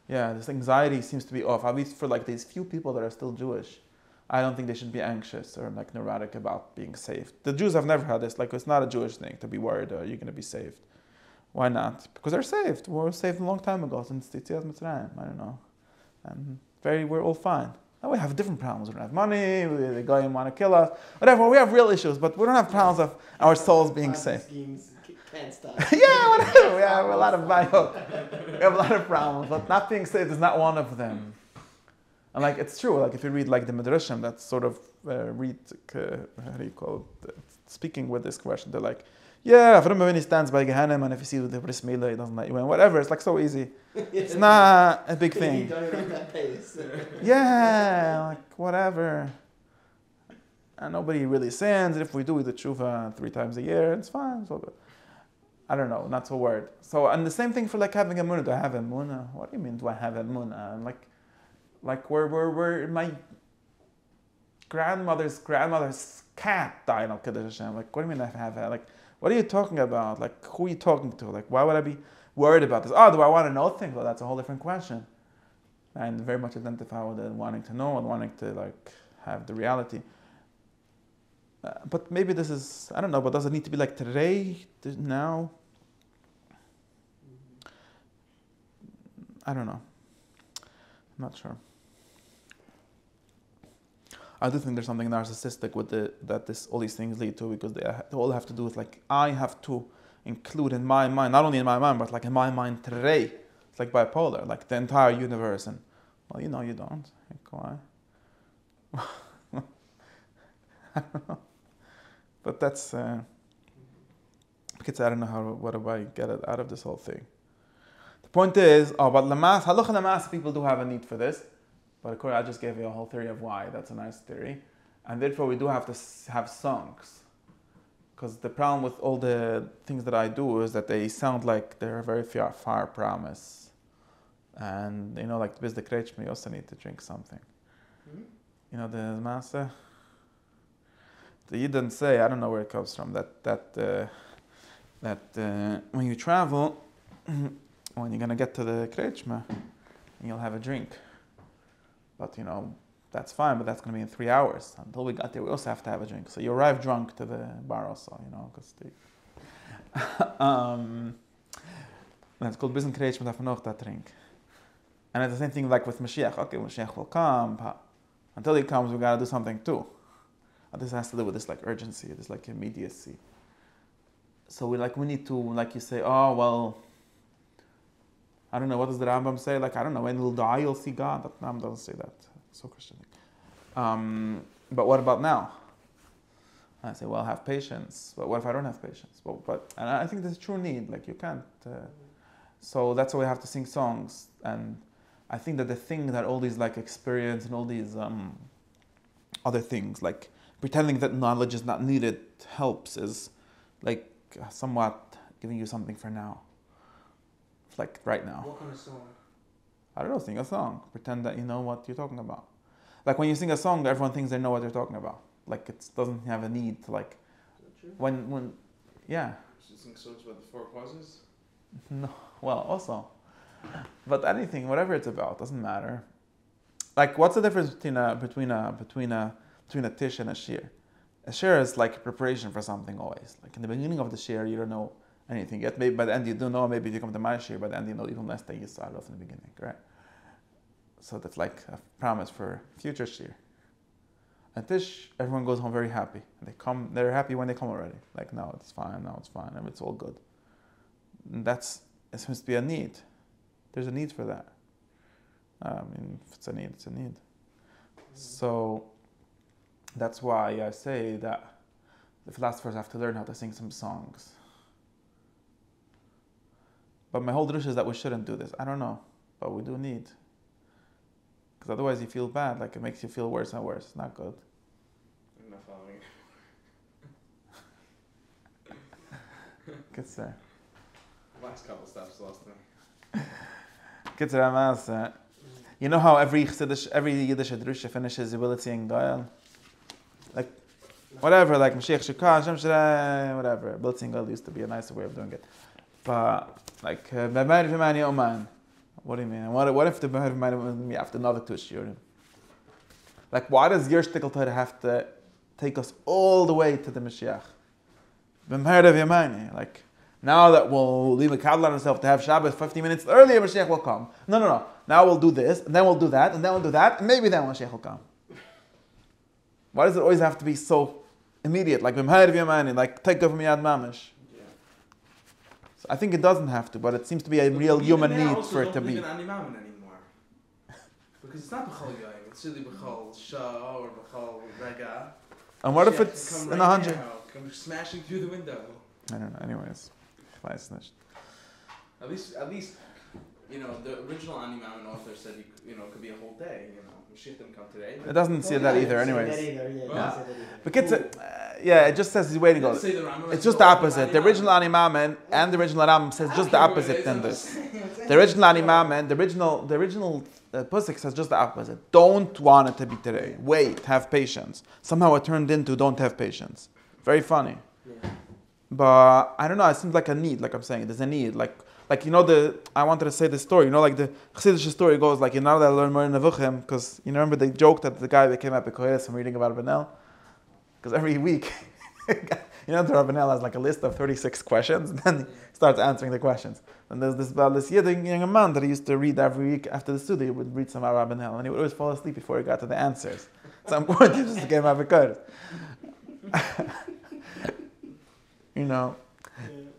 Yeah, this anxiety seems to be off. At least for these few people that are still Jewish, I don't think they should be anxious or neurotic about being saved. The Jews have never had this. It's not a Jewish thing to be worried, you're going to be saved. Why not? Because they're saved. We were saved a long time ago since Yetziat Mitzrayim. I don't know. And we're all fine. Now we have different problems. We don't have money. The guy want to kill us. Whatever. We have real issues, but we don't have problems of our souls being saved. Can't stop. Yeah, whatever. We have a lot of we have a lot of problems, but not being saved is not one of them. And it's true. If you read the Midrashim, that's sort of how do you call it? Speaking with this question, they're yeah, when he stands by Gehenna, and if you see the Bris Milah, he doesn't let you in. Whatever, it's so easy. It's not a big thing. Yeah, whatever. And nobody really sins. If we do the tshuva 3 times a year, it's fine. It's all good. I don't know, not so worried. So, and the same thing for having emunah. Do I have emunah? What do you mean? Do I have emunah? And where my grandmother's cat died. Al Kiddush Hashem. What do you mean I have that? What are you talking about? Like, who are you talking to? Like, why would I be worried about this? Oh, do I want to know things? Well, that's a whole different question. And very much identify with it, wanting to know and wanting to like have the reality. But maybe this is, I don't know, but does it need to be like today, now? I don't know. I'm not sure. I do think there's something narcissistic with all these things lead to, because they all have to do with like, I have to include in my mind, not only in my mind, but like in my mind today. It's like bipolar, like the entire universe. And well, you don't. Like, why? I don't know. But that's, because I don't know what do I get out of this whole thing. The point is, but halacha lamas, people do have a need for this. But of course, I just gave you a whole theory of why. That's a nice theory. And therefore, we do have to have songs. Because the problem with all the things that I do is that they sound like they're a very far promise. And, like the Bizda Krechme, you also need to drink something. Mm-hmm. The Master. The Yidden say, I don't know where it comes from, that when you travel, when you're going to get to the Krechme, you'll have a drink. But, that's fine, but that's going to be in 3 hours. Until we got there, we also have to have a drink. So you arrive drunk to the bar also, because that's called Bizn Krechme, darf man auch that drink. And it's the same thing like with Mashiach. Okay, Mashiach will come. Until he comes, we got to do something too. And this has to do with this like urgency, this like immediacy. So we need to, like you say, oh, well, I don't know, what does the Rambam say? Like, I don't know, when you'll die, you'll see God. That Rambam doesn't say that. So Christian. But what about now? I say, well, have patience. But what if I don't have patience? And I think there's a true need. Like, you can't. So that's why we have to sing songs. And I think that the thing that all these like experience and all these other things, like pretending that knowledge is not needed, helps, is like somewhat giving you something for now. Like right now. What kind of song? I don't know, sing a song. Pretend that you know what you're talking about. Like when you sing a song, everyone thinks they know what you're talking about. Like it doesn't have a need to like. Is that true? When yeah. Should you sing songs about the four causes? No, well, also. But anything, whatever it's about, doesn't matter. Like, what's the difference between a tish and a shir? A shir is like preparation for something always. Like in the beginning of the shir, you don't know anything yet. Maybe by the end you do know. Maybe if you come to my shir, by the end you know even less than you started off in the beginning, right? So that's like a promise for future shir. And tish, everyone goes home very happy. And they're happy when they come already. Like, no, it's fine, and it's all good. And it seems to be a need. There's a need for that. If it's a need, it's a need. So that's why I say that the philosophers have to learn how to sing some songs. But my whole drush is that we shouldn't do this. I don't know, but we do need. Because otherwise you feel bad, like it makes you feel worse and worse. It's not good. I'm not following it. Good sir. Last couple steps lost me. Good sir, you know how every Yiddish drusha finishes Yibilitzi and Goyal? Like, whatever, like Mashiach Shekah, Shem Shrei, whatever. Yibilitzi and Goyal used to be a nicer way of doing it. But, like, B'ma'ir v'mani oman. What do you mean? What if the B'ma'ir v'mani oman after another two shiurim? Like, why does your shtickle Torah have to take us all the way to the Mashiach? B'ma'ir v'mani. Like, now that we'll leave a kadal on ourselves to have Shabbos 50 minutes earlier, Mashiach will come. No. Now we'll do this, and then we'll do that, and then we'll do that, and maybe then Mashiach will come. Why does it always have to be so immediate? Like, like take over miyad mamish. Yeah. So I think it doesn't have to, but it seems to be a real human need for it to be. Don't believe in Ani anymore. Because it's not B'chol Yoyim, it's really B'chol Shah or B'chol Rega. And what if Mashiach it's can in come 100? now, come smashing through the window. I don't know, anyways. Weiß nicht. At least, the original Ani Mammon author said, it could be a whole day, Mashiach didn't come today. It doesn't say that either, anyways. Yeah. But it just says he's waiting on it. It's just the opposite. The original Ani Mammon and the original Ram says just the opposite than this. The original Ani Mammon, the original Pusik says just the opposite. Don't want it to be today. Wait, have patience. Somehow it turned into don't have patience. Very funny. Yeah. But I don't know. It seems like a need. Like I'm saying, there's a need. Like I wanted to say the story. Like the Chassidish story goes, like you're not allowed to learn more in Nevuchim because you remember they joked that the guy that came up at Koheles from reading about Rabbanel, because every week, the Rabbanel has like a list of 36 questions, and then he starts answering the questions. And there's this young man that he used to read every week after the study. He would read some Rabbanel, and he would always fall asleep before he got to the answers. At some point, he just came up at Koheles.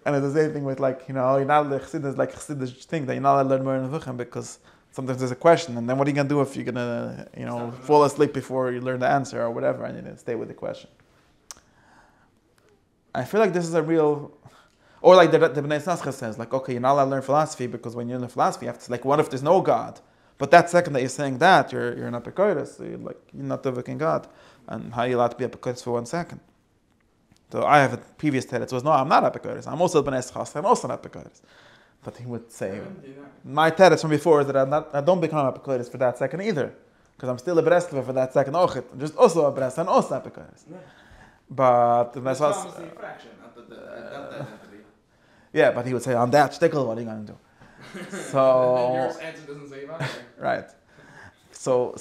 And it's the same thing with you're not Chassidus, like Chassidish thing that you're not allowed to learn more in Nevuchim because sometimes there's a question, and then what are you gonna do if you're gonna, fall asleep before you learn the answer or whatever, and you stay with the question. I feel like this is a real, or like the Bnei Sascha says, like, okay, you're not allowed to learn philosophy because when you learn philosophy, you have to, like, what if there's no God? But that second that you're saying that, you're an Epikoros, so you're not devoking God, and how are you allowed to be Epikoros for 1 second? So I have a previous teretz was, no, I'm not Epikoros. I'm also Bnei Sascha. I'm also an Epikoros. But he would say, my teretz from before is that I don't become Epikoros for that second either, because I'm still a Breslev for that second ochit. I'm just also a Breslev and also Epikoros. But the fraction, not the identity. Yeah, but he would say, on that shtickle, what are you going to do? So and your answer doesn't say either. Right. So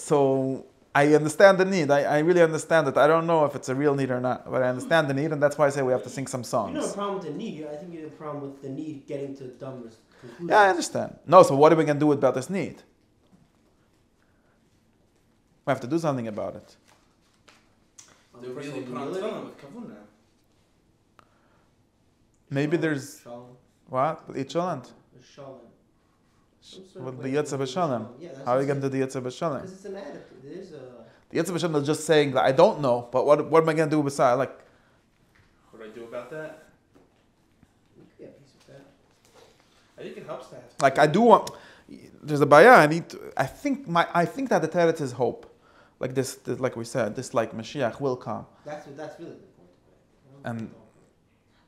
I understand the need. I really understand it. I don't know if it's a real need or not, but I understand the need, and that's why I say we have to sing some songs. You know the problem with the need. I think you have a problem with the need getting to dumb conclusions. Yeah, I understand. No, so what are we going to do about this need? We have to do something about it. They really put on tefillin with kavuna. Maybe there's... Shalom. What? Eat shalom. Shalom. With the Yitzchok b'shalom. Yeah, How are you going to do the Yitzchok b'shalom? Because it's an attitude. It is a... The Yitzchok b'shalom is just saying that I don't know, but what am I going to do besides? What do I do about that? Yeah, piece of that. I think it helps to have. Like I do want... There's a bayah. I think that the teretz is hope. Like this, like we said, this like Mashiach will come. That's really the point.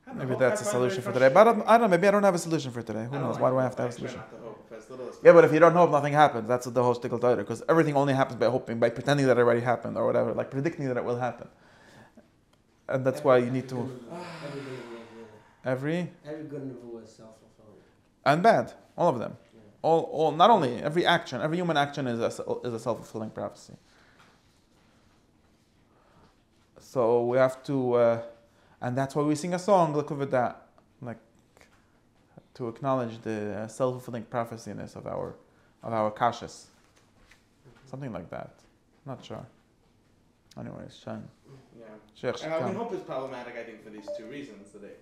And maybe that's a solution for today. But I don't know. Maybe I don't have a solution for today. Who knows? Why do I have to have a solution? Yeah, but if you don't hope, nothing happens. That's the whole shtickle Torah. Because everything only happens by hoping, by pretending that it already happened or whatever, like predicting that it will happen. And that's why you need to. Every good nevuah is self-fulfilling. And bad, all of them. Yeah. All not only every human action is a self-fulfilling prophecy. So we have to, and that's why we sing a song, look over that, like to acknowledge the self-fulfilling propheciness of our kashas. Something like that. Not sure. Anyways, Shan. Yeah. Sheikh I mean, hope is problematic, I think, for these two reasons. That